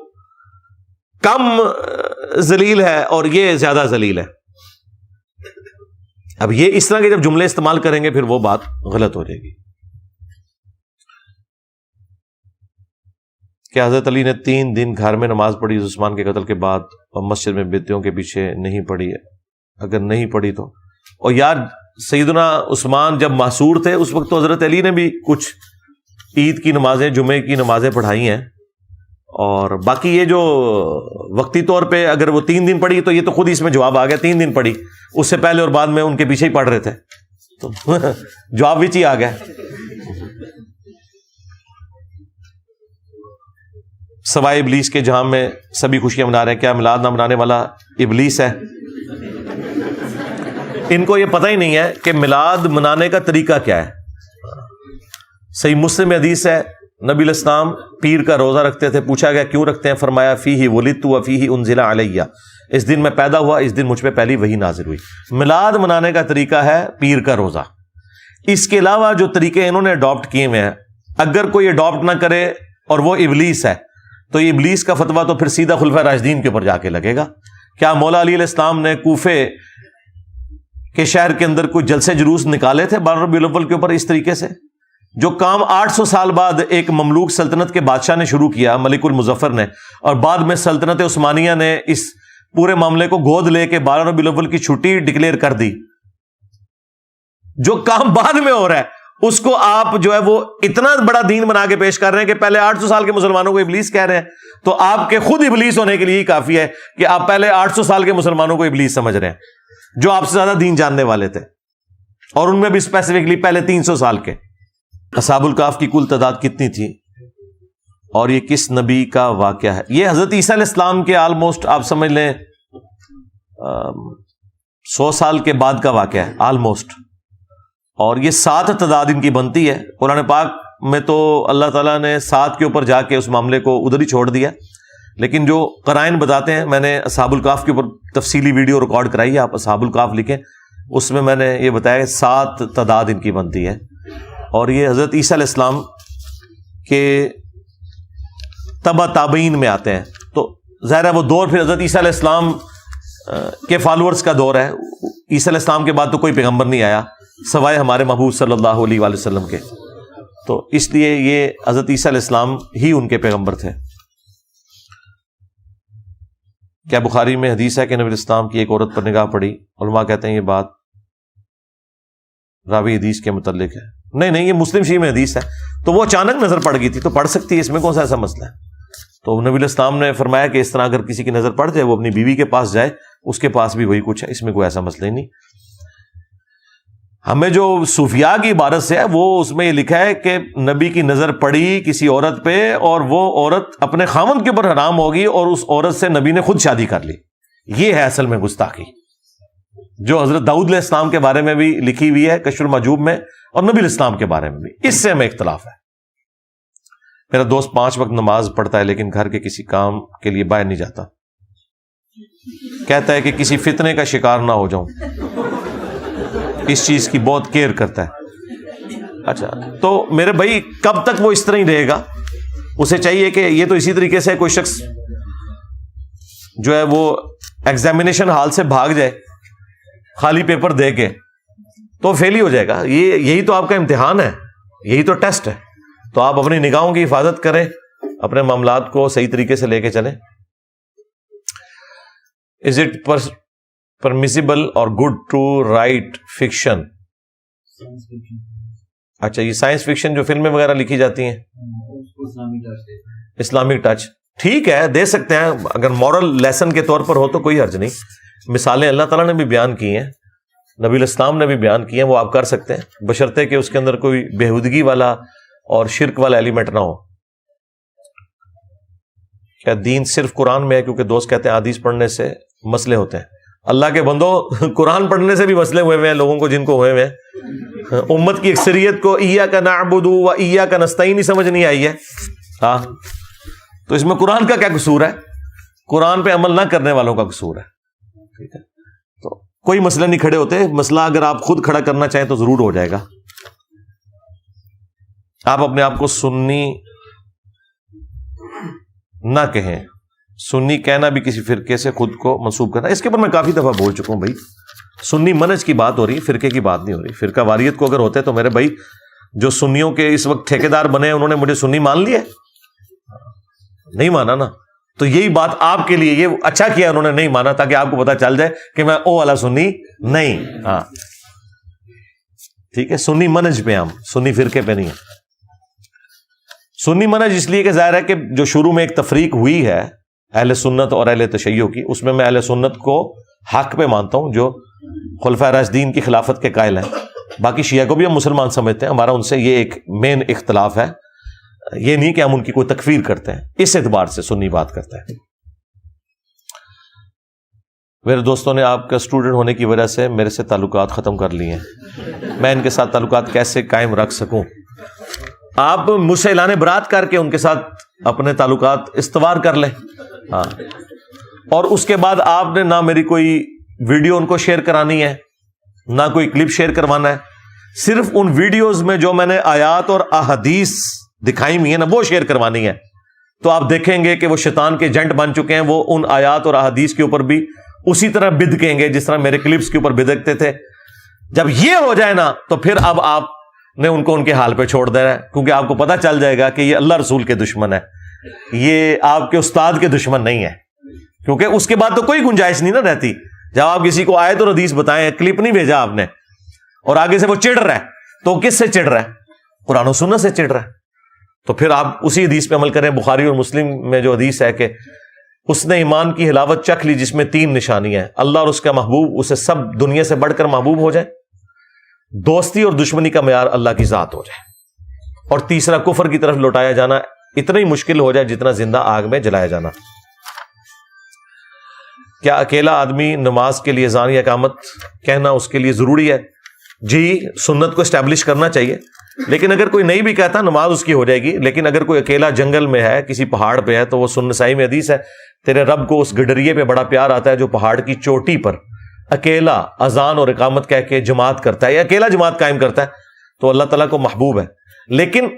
A: کم ذلیل ہے اور یہ زیادہ ذلیل ہے. اب یہ اس طرح کے جب جملے استعمال کریں گے پھر وہ بات غلط ہو جائے گی. کہ حضرت علی نے 3 دن گھر میں نماز پڑھی عثمان کے قتل کے بعد اور مسجد میں بدعتوں کے پیچھے نہیں پڑھی ہے؟ اگر نہیں پڑھی تو, اور یار سیدنا عثمان جب معصور تھے اس وقت تو حضرت علی نے بھی کچھ عید کی نمازیں, جمعے کی نمازیں پڑھائی ہیں. اور باقی یہ جو وقتی طور پہ اگر وہ 3 دن پڑھی تو یہ تو خود اس میں جواب آ گیا. 3 دن پڑھی, اس سے پہلے اور بعد میں ان کے پیچھے ہی پڑھ رہے تھے, تو جواب وچ ہی آ گیا. سوائے ابلیس کے جہاں میں سبھی خوشیاں منا رہے ہیں, کیا میلاد نہ منانے والا ابلیس ہے؟ ان کو یہ پتہ ہی نہیں ہے کہ میلاد منانے کا طریقہ کیا ہے. صحیح مسلم میں حدیث ہے, نبی علیہ السلام پیر کا روزہ رکھتے تھے. پوچھا گیا کیوں رکھتے ہیں؟ فرمایا فیہ ولدت وفیہ انزل علیہ, اس دن میں پیدا ہوا, اس دن مجھ پہ پہلی وحی نازل ہوئی. میلاد منانے کا طریقہ ہے پیر کا روزہ. اس کے علاوہ جو طریقے انہوں نے اڈاپٹ کیے ہوئے ہیں, اگر کوئی اڈاپٹ نہ کرے اور وہ ابلیس ہے تو یہ ابلیس کا فتویٰ تو پھر سیدھا خلفائے راشدین کے اوپر جا کے لگے گا. کیا مولا علی علیہ السلام نے کوفے کے شہر کے اندر کوئی جلسے جلوس نکالے تھے 12 ربیع الاول کے اوپر اس طریقے سے؟ جو کام 800 سال بعد ایک مملوک سلطنت کے بادشاہ نے شروع کیا, ملک المظفر نے, اور بعد میں سلطنت عثمانیہ نے اس پورے معاملے کو گود لے کے 12 ربیع الاول کی چھٹی ڈکلیئر کر دی. جو کام بعد میں ہو رہا ہے اس کو آپ جو ہے وہ اتنا بڑا دین بنا کے پیش کر رہے ہیں کہ پہلے 800 سال کے مسلمانوں کو ابلیس کہہ رہے ہیں. تو آپ کے خود ابلیس ہونے کے لیے ہی کافی ہے کہ آپ پہلے 800 سال کے مسلمانوں کو ابلیس سمجھ رہے ہیں جو آپ سے زیادہ دین جاننے والے تھے, اور ان میں بھی اسپیسیفکلی پہلے 300 سال کے. اصحاب الکہف کی کل تعداد کتنی تھی اور یہ کس نبی کا واقعہ ہے؟ یہ حضرت عیسیٰ علیہ السلام کے آلموسٹ آپ سمجھ لیں 100 سال کے بعد کا واقعہ ہے آلموسٹ. اور یہ 7 تعداد ان کی بنتی ہے. قرآن پاک میں تو اللہ تعالیٰ نے 7 کے اوپر جا کے اس معاملے کو ادھر ہی چھوڑ دیا, لیکن جو قرائن بتاتے ہیں, میں نے اصحاب الکہف کے اوپر تفصیلی ویڈیو ریکارڈ کرائی ہے, آپ اصحاب الکہف لکھیں, اس میں میں نے یہ بتایا کہ 7 تعداد ان کی بنتی ہے. اور یہ حضرت عیسیٰ علیہ السلام کے تبع تابعین میں آتے ہیں. تو ظاہر ہے وہ دور پھر حضرت عیسیٰ علیہ السلام کے فالوورز کا دور ہے. عیسیٰ علیہ السلام کے بعد تو کوئی پیغمبر نہیں آیا سوائے ہمارے محبوب صلی اللہ علیہ وآلہ وسلم کے, تو اس لیے یہ حضرت عیسیٰ علیہ السلام ہی ان کے پیغمبر تھے. کیا بخاری میں حدیث ہے کہ نبی اسلام کی ایک عورت پر نگاہ پڑی؟ علماء کہتے ہیں یہ بات راوی حدیث کے متعلق ہے. نہیں, یہ مسلم شریف میں حدیث ہے. تو وہ اچانک نظر پڑ گئی تھی تو پڑھ سکتی ہے, اس میں کون سا ایسا مسئلہ ہے؟ تو نبی علیہ السلام نے فرمایا کہ اس طرح اگر کسی کی نظر پڑ جائے وہ اپنی بیوی کے پاس جائے, اس کے پاس بھی وہی کچھ ہے, اس میں کوئی ایسا مسئلہ ہی نہیں. ہمیں جو صوفیاء کی عبارت سے ہے وہ اس میں یہ لکھا ہے کہ نبی کی نظر پڑی کسی عورت پہ اور وہ عورت اپنے خاوند کے اوپر حرام ہوگی اور اس عورت سے نبی نے خود شادی کر لی. یہ ہے اصل میں گستاخی جو حضرت داؤد علیہ السلام کے بارے میں بھی لکھی ہوئی ہے کشف المحجوب میں, اور نبی علیہ السلام کے بارے میں بھی. اس سے ہمیں اختلاف ہے. میرا دوست 5 وقت نماز پڑھتا ہے لیکن گھر کے کسی کام کے لیے باہر نہیں جاتا. کہتا ہے کہ کسی فتنے کا شکار نہ ہو جاؤں, اس چیز کی بہت کیئر کرتا ہے. اچھا, تو میرے بھائی کب تک وہ اس طرح ہی رہے گا؟ اسے چاہیے کہ یہ تو اسی طریقے سے کوئی شخص جو ہے وہ ایگزامینیشن ہال سے بھاگ جائے خالی پیپر دے کے تو فیل ہی ہو جائے گا. یہی تو آپ کا امتحان ہے, یہی تو ٹیسٹ ہے. تو آپ اپنی نگاہوں کی حفاظت کریں, اپنے معاملات کو صحیح طریقے سے لے کے چلیں. از اٹ permissible اور گڈ ٹو رائٹ فکشن؟ اچھا, یہ سائنس فکشن جو فلمیں وغیرہ لکھی جاتی ہیں اسلامک ٹچ, ٹھیک ہے دے سکتے ہیں, اگر مورل لیسن کے طور پر ہو تو کوئی حرج نہیں. مثالیں اللہ تعالیٰ نے بھی بیان کی ہیں, نبی علیہ السلام نے بھی بیان کی ہیں, وہ آپ کر سکتے ہیں بشرطے کہ اس کے اندر کوئی بےہودگی والا اور شرک والا ایلیمنٹ نہ ہو. کیا دین صرف قرآن میں ہے؟ کیونکہ دوست کہتے ہیں حدیث پڑھنے سے مسئلے ہوتے ہیں. اللہ کے بندو، قرآن پڑھنے سے بھی مسئلے ہوئے ہیں لوگوں کو، جن کو ہوئے ہیں. امت کی اکثریت کو ایاک نعبد و ایاک نستعین سمجھ نہیں آئی ہے. ہاں، تو اس میں قرآن کا کیا قصور ہے؟ قرآن پہ عمل نہ کرنے والوں کا قصور ہے. ٹھیک ہے، تو کوئی مسئلہ نہیں کھڑے ہوتے. مسئلہ اگر آپ خود کھڑا کرنا چاہیں تو ضرور ہو جائے گا. آپ اپنے آپ کو سنی نہ کہیں. سنی کہنا بھی کسی فرقے سے خود کو منسوب کرنا. اس کے اوپر میں کافی دفعہ بول چکا ہوں بھائی. سنی منہج کی بات ہو رہی ہے، فرقے کی بات نہیں ہو رہی. فرقہ واریت کو اگر ہوتے تو میرے بھائی جو سنیوں کے اس وقت ٹھیکیدار بنے ہیں انہوں نے مجھے سنی مان لیا؟ نہیں مانا نا. تو یہی بات آپ کے لیے، یہ اچھا کیا انہوں نے نہیں مانا، تاکہ آپ کو پتا چل جائے کہ میں او والا سنی نہیں. ہاں ٹھیک ہے، سنی منہج پہ ہم، سنی فرقے پہ نہیں ہے. سنی منہج اس لیے کہ ظاہر ہے کہ جو شروع میں ایک تفریق ہوئی ہے اہل سنت اور اہل تشیع کی، اس میں اہل سنت کو حق پہ مانتا ہوں جو خلفائے راشدین کی خلافت کے قائل ہیں. باقی شیعہ کو بھی ہم مسلمان سمجھتے ہیں. ہمارا ان سے یہ ایک مین اختلاف ہے، یہ نہیں کہ ہم ان کی کوئی تکفیر کرتے ہیں. اس اعتبار سے سنی بات کرتے ہیں. میرے دوستوں نے آپ کا اسٹوڈنٹ ہونے کی وجہ سے میرے سے تعلقات ختم کر لیے ہیں. میں ان کے ساتھ تعلقات کیسے قائم رکھ سکوں؟ آپ مجھ سے اعلان برات کر کے ان کے ساتھ اپنے تعلقات استوار کر لیں. ہاں، اور اس کے بعد آپ نے نہ میری کوئی ویڈیو ان کو شیئر کرانی ہے، نہ کوئی کلپ شیئر کروانا ہے. صرف ان ویڈیوز میں جو میں نے آیات اور احادیث دکھائی ہوئی ہیں نا، وہ شیئر کروانی ہے. تو آپ دیکھیں گے کہ وہ شیطان کے ایجنٹ بن چکے ہیں. وہ ان آیات اور احادیث کے اوپر بھی اسی طرح بدکیں گے جس طرح میرے کلپس کے اوپر بدکتے تھے. جب یہ ہو جائے نا تو پھر اب آپ نے ان کو ان کے حال پہ چھوڑ دینا ہے، کیونکہ آپ کو پتا چل جائے گا کہ یہ اللہ رسول کے دشمن ہے، یہ آپ کے استاد کے دشمن نہیں ہے. کیونکہ اس کے بعد تو کوئی گنجائش نہیں نا رہتی. جب آپ کسی کو آیت اور حدیث بتائیں، کلپ نہیں بھیجا آپ نے، اور آگے سے وہ چڑھ رہا ہے، تو کس سے چڑھ رہا ہے؟ قرآن و سنت سے چڑھ رہا ہے. تو پھر آپ اسی حدیث پہ عمل کریں. بخاری اور مسلم میں جو حدیث ہے کہ اس نے ایمان کی حلاوت چکھ لی جس میں 3 نشانیاں ہیں: اللہ اور اس کا محبوب اسے سب دنیا سے بڑھ کر محبوب ہو جائے، دوستی اور دشمنی کا معیار اللہ کی ذات ہو جائے، اور تیسرا کفر کی طرف لوٹایا جانا اتنا ہی مشکل ہو جائے جتنا زندہ آگ میں جلایا جانا. کیا اکیلا آدمی نماز کے لیے اذان یا اقامت کہنا اس کے لیے ضروری ہے؟ جی، سنت کو اسٹیبلش کرنا چاہیے. لیکن اگر کوئی نہیں بھی کہتا نماز اس کی ہو جائے گی. لیکن اگر کوئی اکیلا جنگل میں ہے، کسی پہاڑ پہ ہے، تو وہ سنن نسائی میں حدیث ہے، تیرے رب کو اس گڈریے پہ بڑا پیار آتا ہے جو پہاڑ کی چوٹی پر اکیلا اذان اور اقامت کہہ کے جماعت کرتا ہے یا اکیلا جماعت قائم کرتا ہے، تو اللہ تعالیٰ کو محبوب ہے. لیکن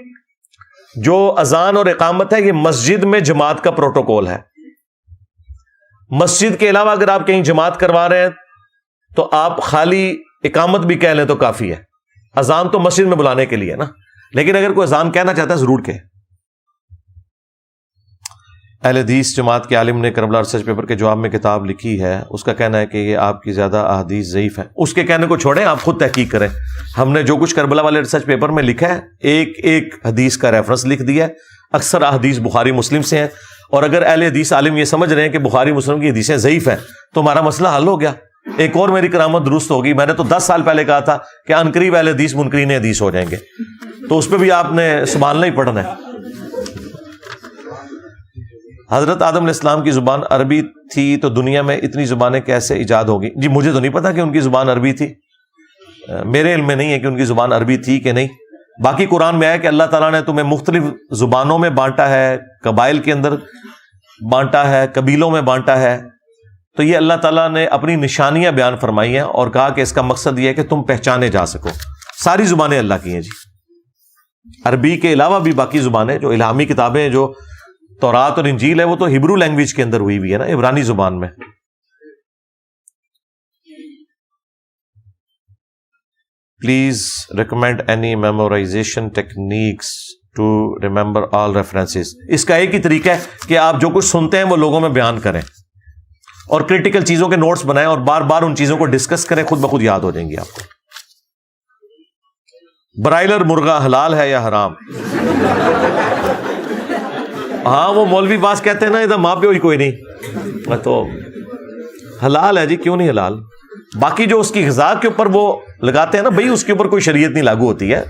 A: جو اذان اور اقامت ہے یہ مسجد میں جماعت کا پروٹوکول ہے. مسجد کے علاوہ اگر آپ کہیں جماعت کروا رہے ہیں تو آپ خالی اقامت بھی کہہ لیں تو کافی ہے. اذان تو مسجد میں بلانے کے لیے نا. لیکن اگر کوئی اذان کہنا چاہتا ہے ضرور کہے. اہل حدیث جماعت کے عالم نے کربلا ریسرچ پیپر کے جواب میں کتاب لکھی ہے، اس کا کہنا ہے کہ یہ آپ کی زیادہ احادیث ضعیف ہیں. اس کے کہنے کو چھوڑیں، آپ خود تحقیق کریں. ہم نے جو کچھ کربلا والے ریسرچ پیپر میں لکھا ہے ایک ایک حدیث کا ریفرنس لکھ دیا ہے. اکثر احادیث بخاری مسلم سے ہیں، اور اگر اہل حدیث عالم یہ سمجھ رہے ہیں کہ بخاری مسلم کی حدیثیں ضعیف ہیں تو ہمارا مسئلہ حل ہو گیا. ایک اور میری کرامت درست ہوگی. میں نے تو 10 سال پہلے کہا تھا کہ عنقریب اہل حدیث منکرین حدیث ہو جائیں گے، تو اس پہ بھی آپ نے سبحان اللہ ہی پڑھنا ہے. حضرت آدم علیہ السلام کی زبان عربی تھی تو دنیا میں اتنی زبانیں کیسے ایجاد ہوگی؟ جی مجھے تو نہیں پتا کہ ان کی زبان عربی تھی. میرے علم میں نہیں ہے کہ ان کی زبان عربی تھی کہ نہیں. باقی قرآن میں ہے کہ اللہ تعالیٰ نے تمہیں مختلف زبانوں میں بانٹا ہے، قبائل کے اندر بانٹا ہے، قبیلوں میں بانٹا ہے. تو یہ اللہ تعالیٰ نے اپنی نشانیاں بیان فرمائی ہیں اور کہا کہ اس کا مقصد یہ ہے کہ تم پہچانے جا سکو. ساری زبانیں اللہ کی ہیں جی. عربی کے علاوہ بھی باقی زبانیں، جو الہامی کتابیں جو تورات اور انجیل ہے، وہ تو ہبرو لینگویج کے اندر ہوئی ہوئی ہے نا، عبرانی زبان میں. Please recommend any memorisation techniques to remember all references. اس کا ایک ہی طریقہ ہے کہ آپ جو کچھ سنتے ہیں وہ لوگوں میں بیان کریں اور کریٹیکل چیزوں کے نوٹس بنائیں اور بار بار ان چیزوں کو ڈسکس کریں، خود بخود یاد ہو جائیں گی آپ کو. برائلر مرغا حلال ہے یا حرام؟ ہاں وہ مولوی باز کہتے ہیں نا ادھر ماں پیو ہی کوئی نہیں، تو حلال ہے جی، کیوں نہیں حلال. باقی جو اس کی غذا کے اوپر وہ لگاتے ہیں نا بھائی، اس کے اوپر کوئی شریعت نہیں لاگو ہوتی ہے.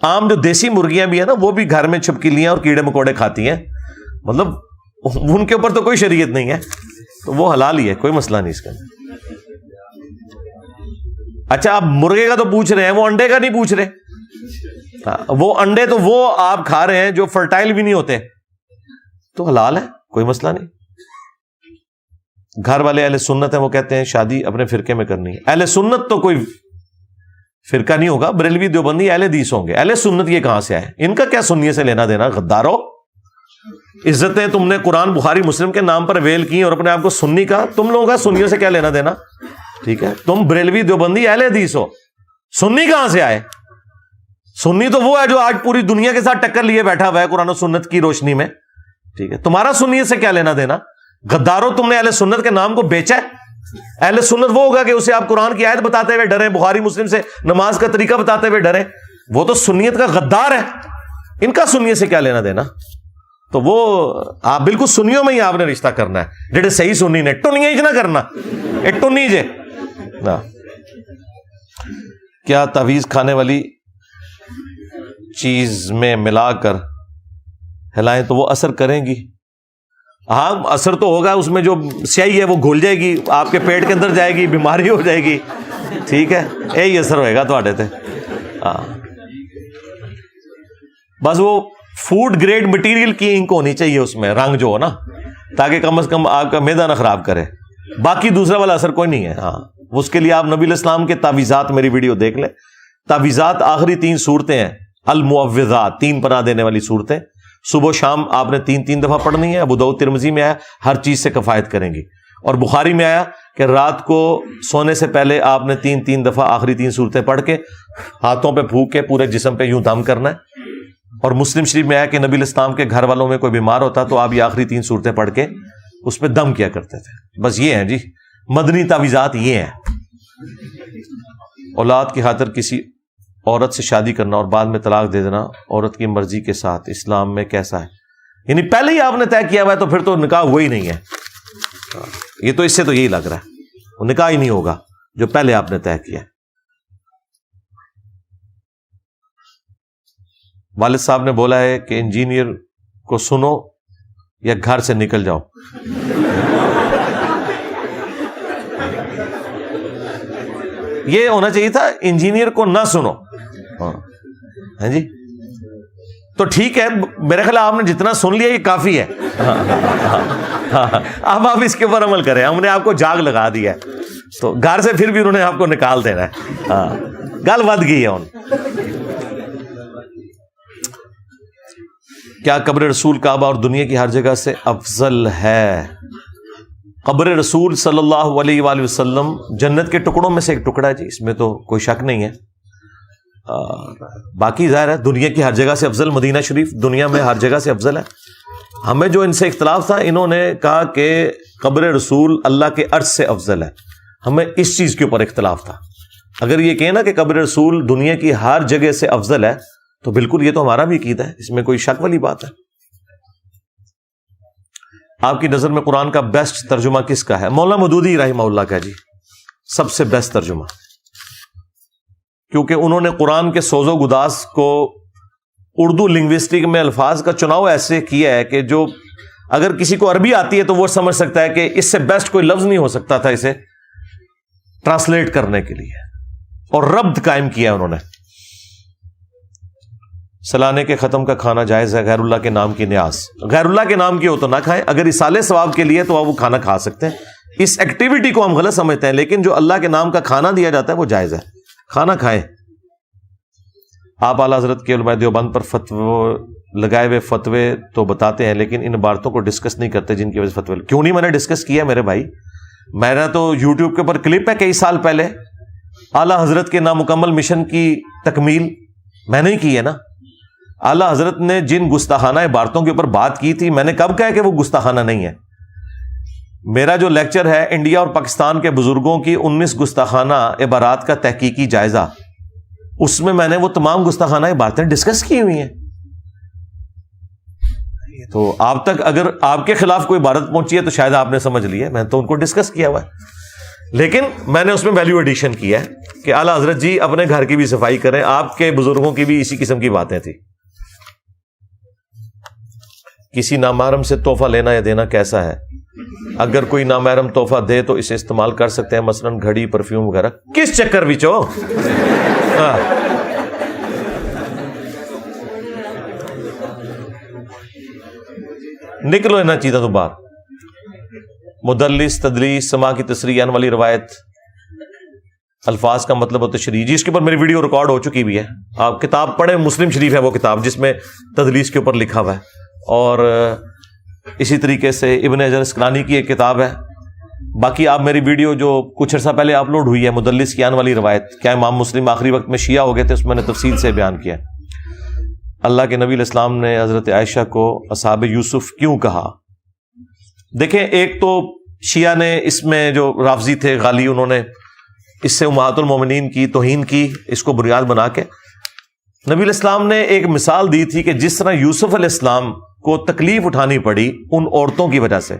A: عام جو دیسی مرغیاں بھی ہیں نا وہ بھی گھر میں چھپکلیاں اور کیڑے مکوڑے کھاتی ہیں. مطلب ان کے اوپر تو کوئی شریعت نہیں ہے، تو وہ حلال ہی ہے، کوئی مسئلہ نہیں اس کا۔ اچھا آپ مرغے کا تو پوچھ رہے ہیں، وہ انڈے کا نہیں پوچھ رہے۔ وہ انڈے تو وہ آپ کھا رہے ہیں جو فرٹائل بھی نہیں ہوتے، تو حلال ہے، کوئی مسئلہ نہیں۔ گھر والے اہل سنت ہیں، وہ کہتے ہیں شادی اپنے فرقے میں کرنی ہے۔ اہل سنت تو کوئی فرقہ نہیں ہوگا، بریلوی دیوبندی اہل حدیث ہوں گے۔ اہل سنت یہ کہاں سے آئے؟ ان کا کیا سنیے سے لینا دینا؟ غدارو، عزتیں تم نے قرآن بخاری مسلم کے نام پر ویل کی اور اپنے آپ کو سنی کہا، تم لوگوں کا سنیوں سے کیا لینا دینا؟ ٹھیک ہے، تم بریلوی دیوبندی اہل حدیث ہو، سنی کہاں سے آئے؟ سنی تو وہ ہے جو آج پوری دنیا کے ساتھ ٹکر لیے بیٹھا ہوا ہے قرآن و سنت کی روشنی میں، ٹھیک ہے، تمہارا سنیت سے کیا لینا دینا؟ غدارو، تم نے اہل سنت کے نام کو بیچا ہے۔ اہل سنت وہ ہوگا کہ اسے آپ قرآن کی آیت بتاتے ہوئے ڈریں، بخاری مسلم سے نماز کا طریقہ بتاتے ہوئے ڈریں، وہ تو سنیت کا غدار ہے، ان کا سنیت سے کیا لینا دینا؟ تو وہ آپ بالکل سنیوں میں ہی آپ نے رشتہ کرنا ہے، جڑے صحیح سنی نے ٹنیاں ہی نہ کرنا، اے ٹنی جے نا۔ کیا تعویذ کھانے والی چیز میں ملا کر ہلائیں تو وہ اثر کریں گی؟ ہاں اثر تو ہوگا، اس میں جو سیاہی ہے وہ گھل جائے گی، آپ کے پیٹ کے اندر جائے گی، بیماری ہو جائے گی، ٹھیک ہے، یہی اثر ہوئے گا تھوڑے تے۔ ہاں بس وہ فوڈ گریڈ مٹیریل کی انک ہونی چاہیے اس میں، رنگ جو ہو نا، تاکہ کم از کم آپ کا معدہ نہ خراب کرے، باقی دوسرا والا اثر کوئی نہیں ہے۔ ہاں اس کے لیے آپ نبی علیہ السلام کے تعویذات میری ویڈیو دیکھ لیں۔ تعویذات آخری 3 صورتیں ہیں المعوذات، 3 پناہ دینے والی صورتیں، صبح و شام آپ نے 3 دفعہ پڑھنی ہے۔ ابو داؤد ترمذی میں آیا ہر چیز سے کفایت کریں گی، اور بخاری میں آیا کہ رات کو سونے سے پہلے آپ نے 3 دفعہ آخری 3 صورتیں پڑھ کے ہاتھوں پہ پھونک کے پورے جسم پہ یوں دم کرنا ہے۔ اور مسلم شریف میں آیا کہ نبی علیہ السلام کے گھر والوں میں کوئی بیمار ہوتا تو آپ یہ آخری 3 صورتیں پڑھ کے اس پہ دم کیا کرتے تھے۔ بس یہ ہیں جی مدنی تعویذات، یہ ہیں۔ اولاد کی خاطر کسی عورت سے شادی کرنا اور بعد میں طلاق دے دینا عورت کی مرضی کے ساتھ اسلام میں کیسا ہے؟ یعنی پہلے ہی آپ نے طے کیا ہوا ہے تو پھر تو نکاح ہوا ہی نہیں ہے، یہ تو اس سے تو یہی لگ رہا ہے، وہ نکاح ہی نہیں ہوگا جو پہلے آپ نے طے کیا ہے۔ والد صاحب نے بولا ہے کہ انجینئر کو سنو یا گھر سے نکل جاؤ۔ یہ ہونا چاہیے تھا انجینئر کو نہ سنو، ہاں جی، تو ٹھیک ہے، میرے خیال آپ نے جتنا سن لیا یہ کافی ہے۔ اب آپ اس کے اوپر عمل کریں، ہم نے آپ کو جاگ لگا دیا ہے، تو گھر سے پھر بھی انہوں نے آپ کو نکال دینا ہے، ہاں گل ود گئی ہے ان۔ کیا قبر رسول کعبہ اور دنیا کی ہر جگہ سے افضل ہے؟ قبر رسول صلی اللہ علیہ وآلہ وسلم جنت کے ٹکڑوں میں سے ایک ٹکڑا ہے جی، اس میں تو کوئی شک نہیں ہے۔ باقی ظاہر ہے دنیا کی ہر جگہ سے افضل مدینہ شریف دنیا میں ہر جگہ سے افضل ہے۔ ہمیں جو ان سے اختلاف تھا، انہوں نے کہا کہ قبر رسول اللہ کے عرش سے افضل ہے، ہمیں اس چیز کے اوپر اختلاف تھا۔ اگر یہ کہیں نا کہ قبر رسول دنیا کی ہر جگہ سے افضل ہے تو بالکل یہ تو ہمارا بھی عقیدہ ہے، اس میں کوئی شک والی بات ہے۔ آپ کی نظر میں قرآن کا بیسٹ ترجمہ کس کا ہے؟ مولانا مودودی رحمہ اللہ کا جی، سب سے بیسٹ ترجمہ، کیونکہ انہوں نے قرآن کے سوز و گداز کو اردو لنگوسٹک میں الفاظ کا چناؤ ایسے کیا ہے کہ جو اگر کسی کو عربی آتی ہے تو وہ سمجھ سکتا ہے کہ اس سے بیسٹ کوئی لفظ نہیں ہو سکتا تھا اسے ٹرانسلیٹ کرنے کے لیے، اور ربط قائم کیا انہوں نے۔ سلانے کے ختم کا کھانا جائز ہے؟ غیر اللہ کے نام کی نیاز، غیر اللہ کے نام کی ہو تو نہ کھائیں، اگر اصالے ثواب کے لیے تو آپ وہ کھانا کھا سکتے ہیں۔ اس ایکٹیویٹی کو ہم غلط سمجھتے ہیں، لیکن جو اللہ کے نام کا کھانا دیا جاتا ہے وہ جائز ہے، کھانا کھائیں۔ آپ اعلیٰ حضرت کے علماء دیوبند پر لگائے ہوئے فتوے تو بتاتے ہیں، لیکن ان عبارتوں کو ڈسکس نہیں کرتے جن کی وجہ سے فتوے۔ کیوں نہیں میں نے ڈسکس کیا میرے بھائی؟ میں نے تو یوٹیوب کے اوپر کلپ ہے کئی سال پہلے، اعلیٰ حضرت کے نامکمل مشن کی تکمیل میں نے کی ہے نا۔ اعلیٰ حضرت نے جن گستاخانہ عبارتوں کے اوپر بات کی تھی، میں نے کب کہا کہ وہ گستاخانہ نہیں ہے؟ میرا جو لیکچر ہے انڈیا اور پاکستان کے بزرگوں کی 19 گستاخانہ عبارات کا تحقیقی جائزہ، اس میں نے وہ تمام گستاخانہ عبارتیں ڈسکس کی ہوئی ہیں۔ تو آپ تک اگر آپ کے خلاف کوئی عبارت پہنچی ہے تو شاید آپ نے سمجھ لی ہے، میں تو ان کو ڈسکس کیا ہوا ہے، لیکن میں نے اس میں ویلیو ایڈیشن کیا ہے کہ اعلیٰ حضرت جی اپنے گھر کی بھی صفائی کریں، آپ کے بزرگوں کی بھی اسی قسم کی باتیں تھی۔ کسی نامحرم سے تحفہ لینا یا دینا کیسا ہے؟ اگر کوئی نامحرم تحفہ دے تو اسے استعمال کر سکتے ہیں، مثلا گھڑی، پرفیوم وغیرہ. کس چکر بچو؟ نکلو انہاں چیزوں تو باہر. مدلس، تدلیس، سما کی تصریح والی روایت، الفاظ کا مطلب اور تشریح، جی اس کے اوپر میری ویڈیو ریکارڈ ہو چکی بھی ہے. آپ کتاب پڑھیں، مسلم شریف ہے وہ کتاب جس میں تدلیس کے اوپر لکھا ہوا ہے. اور اسی طریقے سے ابن حجر اسقلانی کی ایک کتاب ہے. باقی آپ میری ویڈیو جو کچھ عرصہ پہلے اپلوڈ ہوئی ہے، مدلس کیان والی روایت، کیا امام مسلم آخری وقت میں شیعہ ہو گئے تھے، اس میں نے تفصیل سے بیان کیا. اللہ کے نبی علیہ السلام نے حضرت عائشہ کو اصحاب یوسف کیوں کہا؟ دیکھیں، ایک تو شیعہ نے اس میں جو رافضی تھے غالی، انہوں نے اس سے امہات المومنین کی توہین کی، اس کو بنیاد بنا کے نبی علیہ السلام نے ایک مثال دی تھی کہ جس طرح یوسف علیہ السلام کو تکلیف اٹھانی پڑی ان عورتوں کی وجہ سے،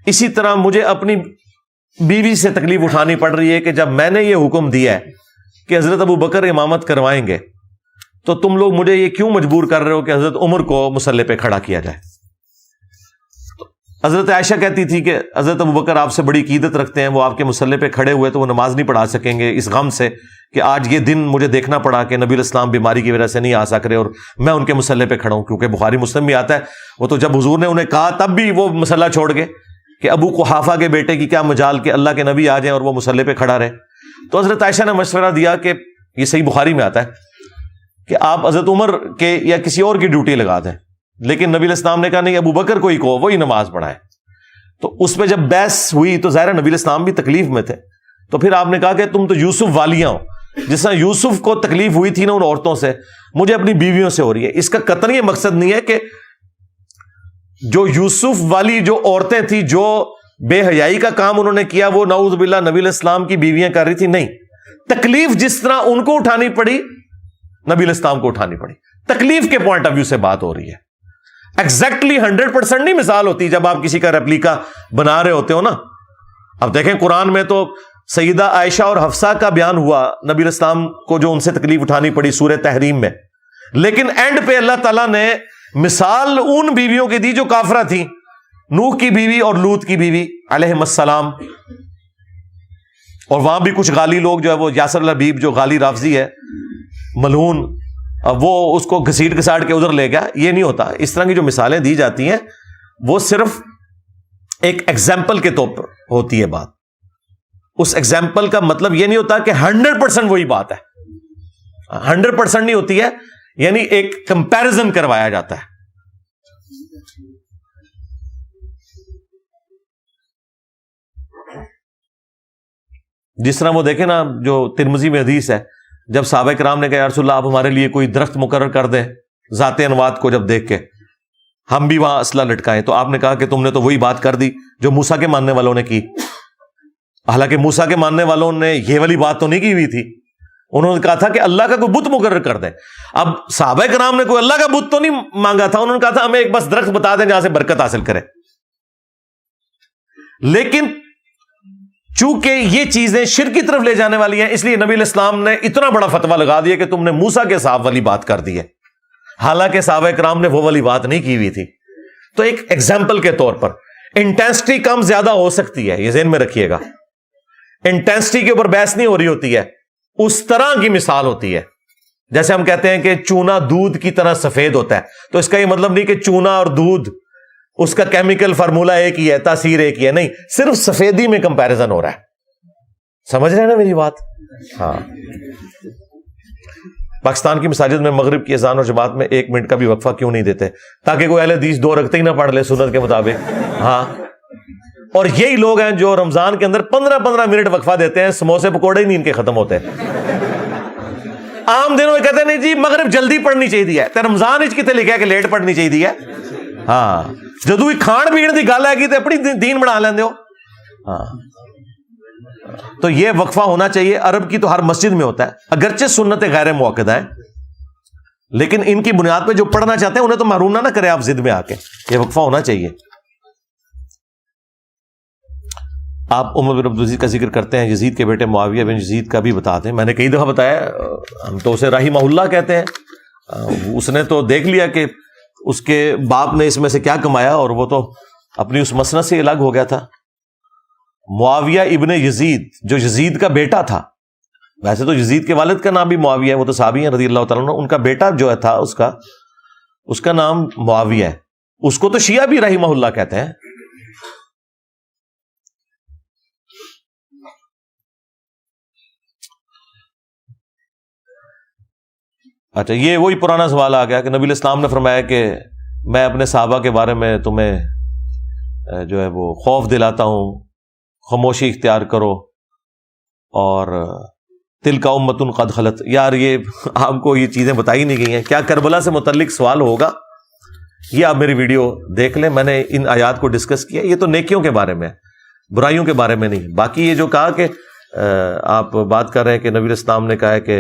A: اسی طرح مجھے اپنی بیوی سے تکلیف اٹھانی پڑ رہی ہے کہ جب میں نے یہ حکم دیا ہے کہ حضرت ابو بکر امامت کروائیں گے تو تم لوگ مجھے یہ کیوں مجبور کر رہے ہو کہ حضرت عمر کو مصلی پہ کھڑا کیا جائے. حضرت عائشہ کہتی تھی کہ حضرت ابو بکر آپ سے بڑی عقیدت رکھتے ہیں، وہ آپ کے مصلی پہ کھڑے ہوئے تو وہ نماز نہیں پڑھا سکیں گے، اس غم سے کہ آج یہ دن مجھے دیکھنا پڑا کہ نبی علیہ السلام بیماری کی وجہ سے نہیں آ سک رہے اور میں ان کے مصلی پہ کھڑا ہوں. کیونکہ بخاری مسلم بھی آتا ہے، وہ تو جب حضور نے انہیں کہا تب بھی وہ مصلی چھوڑ گئے کہ ابو قحافہ کے بیٹے کی کیا مجال کہ اللہ کے نبی آ جائیں اور وہ مصلی پہ کھڑا رہے. تو حضرت عائشہ نے مشورہ دیا کہ یہ صحیح بخاری میں آتا ہے کہ آپ حضرت عمر کے یا کسی اور کی ڈیوٹی لگا دیں، لیکن نبی علیہ السلام نے کہا نہیں، ابو بکر کو ہی کہو، وہی نماز پڑھائے. تو اس میں جب بحث ہوئی تو ظاہر نبی علیہ السلام بھی تکلیف میں تھے، تو پھر آپ نے کہا کہ تم تو یوسف والیاں ہو، جس طرح یوسف کو تکلیف ہوئی تھی نا ان عورتوں سے، مجھے اپنی بیویوں سے ہو رہی ہے. اس کا قطعاً یہ مقصد نہیں ہے کہ جو یوسف والی جو عورتیں تھیں جو بے حیائی کا کام انہوں نے کیا وہ نعوذ باللہ نبی علیہ السلام کی بیویاں کر رہی تھی. نہیں، تکلیف جس طرح ان کو اٹھانی پڑی نبی علیہ السلام کو اٹھانی پڑی. تکلیف کے پوائنٹ آف ویو سے بات ہو رہی ہے، ایگزیکٹلی 100% نہیں مثال ہوتی جب آپ کسی کا ریپلیکا بنا رہے ہوتے ہو نا. اب دیکھیں قرآن میں تو سیدہ عائشہ اور حفصہ کا بیان ہوا نبی علیہ السلام کو جو ان سے تکلیف اٹھانی پڑی سورہ تحریم میں، لیکن اینڈ پہ اللہ تعالیٰ نے مثال ان بیویوں کی دی جو کافرہ تھیں، نوح کی بیوی اور لوط کی بیوی علیہم السلام. اور وہاں بھی کچھ غالی لوگ جو ہے وہ یاسر الحبیب جو غالی رافضی ہے ملعون، وہ اس کو گھسیٹ گھساٹ کے ادھر لے گیا. یہ نہیں ہوتا. اس طرح کی جو مثالیں دی جاتی ہیں وہ صرف ایک ایگزامپل کے طور پر ہوتی ہے بات. اس ایگزامپل کا مطلب یہ نہیں ہوتا کہ 100% وہی بات ہے، 100% نہیں ہوتی ہے، یعنی ایک کمپیرزن کروایا جاتا ہے. جس طرح وہ دیکھیں نا جو ترمذی میں حدیث ہے، جب صحابہ کرام نے کہا یا رسول اللہ آپ ہمارے لیے کوئی درخت مقرر کر دیں ذات انوات کو جب دیکھ کے ہم بھی وہاں اسلحہ لٹکائیں، تو آپ نے کہا کہ تم نے تو وہی بات کر دی جو موسیٰ کے ماننے والوں نے کی. حالانکہ موسیٰ کے ماننے والوں نے یہ والی بات تو نہیں کی ہوئی تھی، انہوں نے کہا تھا کہ اللہ کا کوئی بت مقرر کر دیں. اب صحابہ کرام نے کوئی اللہ کا بت تو نہیں مانگا تھا، انہوں نے کہا تھا ہمیں ایک بس درخت بتا دیں جہاں سے برکت حاصل کرے. لیکن چونکہ یہ چیزیں شرک کی طرف لے جانے والی ہیں، اس لیے نبی علیہ السلام نے اتنا بڑا فتویٰ لگا دیا کہ تم نے موسیٰ کے صاحب والی بات کر دی ہے، حالانکہ صحابہ کرام نے وہ والی بات نہیں کی ہوئی تھی. تو ایک ایگزامپل کے طور پر انٹینسٹی کم زیادہ ہو سکتی ہے، یہ ذہن میں رکھیے گا. انٹینسٹی کے اوپر بحث نہیں ہو رہی ہوتی ہے، اس طرح کی مثال ہوتی ہے. جیسے ہم کہتے ہیں کہ چونا دودھ کی طرح سفید ہوتا ہے، تو اس کا یہ مطلب نہیں کہ چونا اور دودھ اس کا کیمیکل فارمولا ایک ہی ہے، تاثیر ایک ہی ہے، نہیں، صرف سفیدی میں کمپیریزن ہو رہا ہے. سمجھ رہے ہیں نا میری بات؟ ہاں. پاکستان کی مساجد میں مغرب کی اذان اور جماعت میں 1 منٹ کا بھی وقفہ کیوں نہیں دیتے؟ تاکہ کوئی اہل حدیث 2 رکعتیں ہی نہ پڑھ لے سنت کے مطابق. ہاں، اور یہی لوگ ہیں جو رمضان کے اندر 15 منٹ وقفہ دیتے ہیں، سموسے پکوڑے ہی نہیں ان کے ختم ہوتے. عام دنوں میں کہتے ہیں نہیں جی مغرب جلدی پڑھنی چاہیے، تے رمضان اچ کتے لکھا کہ لیٹ پڑھنی چاہیے. ہاں، جدو بھی کھان پینے کی گل ہے تو اپنی دین بنا لیندے ہو. ہاں، تو یہ وقفہ ہونا چاہیے. عرب کی تو ہر مسجد میں ہوتا ہے، اگرچہ سنت غیر موقدہ ہے، لیکن ان کی بنیاد پہ جو پڑھنا چاہتے ہیں انہیں تو محروم نہ کرے آپ ضد میں آ کے. یہ وقفہ ہونا چاہیے. آپ عمر بن عبدالعزیز کا ذکر کرتے ہیں، یزید کے بیٹے معاویہ بن یزید کا بھی بتا دیں. میں نے کئی دفعہ بتایا، ہم تو اسے رحمہ اللہ کہتے ہیں. اس نے تو دیکھ لیا کہ اس کے باپ نے اس میں سے کیا کمایا، اور وہ تو اپنی اس مسند سے الگ ہو گیا تھا. معاویہ ابن یزید جو یزید کا بیٹا تھا، ویسے تو یزید کے والد کا نام بھی معاویہ ہے، وہ تو صحابی ہیں رضی اللہ تعالیٰ عنہ، ان کا بیٹا جو ہے تھا اس کا نام معاویہ ہے. اس کو تو شیعہ بھی رحمہ اللہ کہتے ہیں. اچھا، یہ وہی پرانا سوال آ گیا کہ نبی الاسلام نے فرمایا کہ میں اپنے صحابہ کے بارے میں تمہیں جو ہے وہ خوف دلاتا ہوں، خاموشی اختیار کرو، اور تلک امۃ قد خلت. یار یہ آپ کو یہ چیزیں بتائی نہیں گئی ہیں کیا؟ کربلا سے متعلق سوال ہوگا، یہ آپ میری ویڈیو دیکھ لیں، میں نے ان آیات کو ڈسکس کیا. یہ تو نیکیوں کے بارے میں، برائیوں کے بارے میں نہیں. باقی یہ جو کہا کہ آپ بات کر رہے ہیں کہ نبی الاسلام نے کہا ہے کہ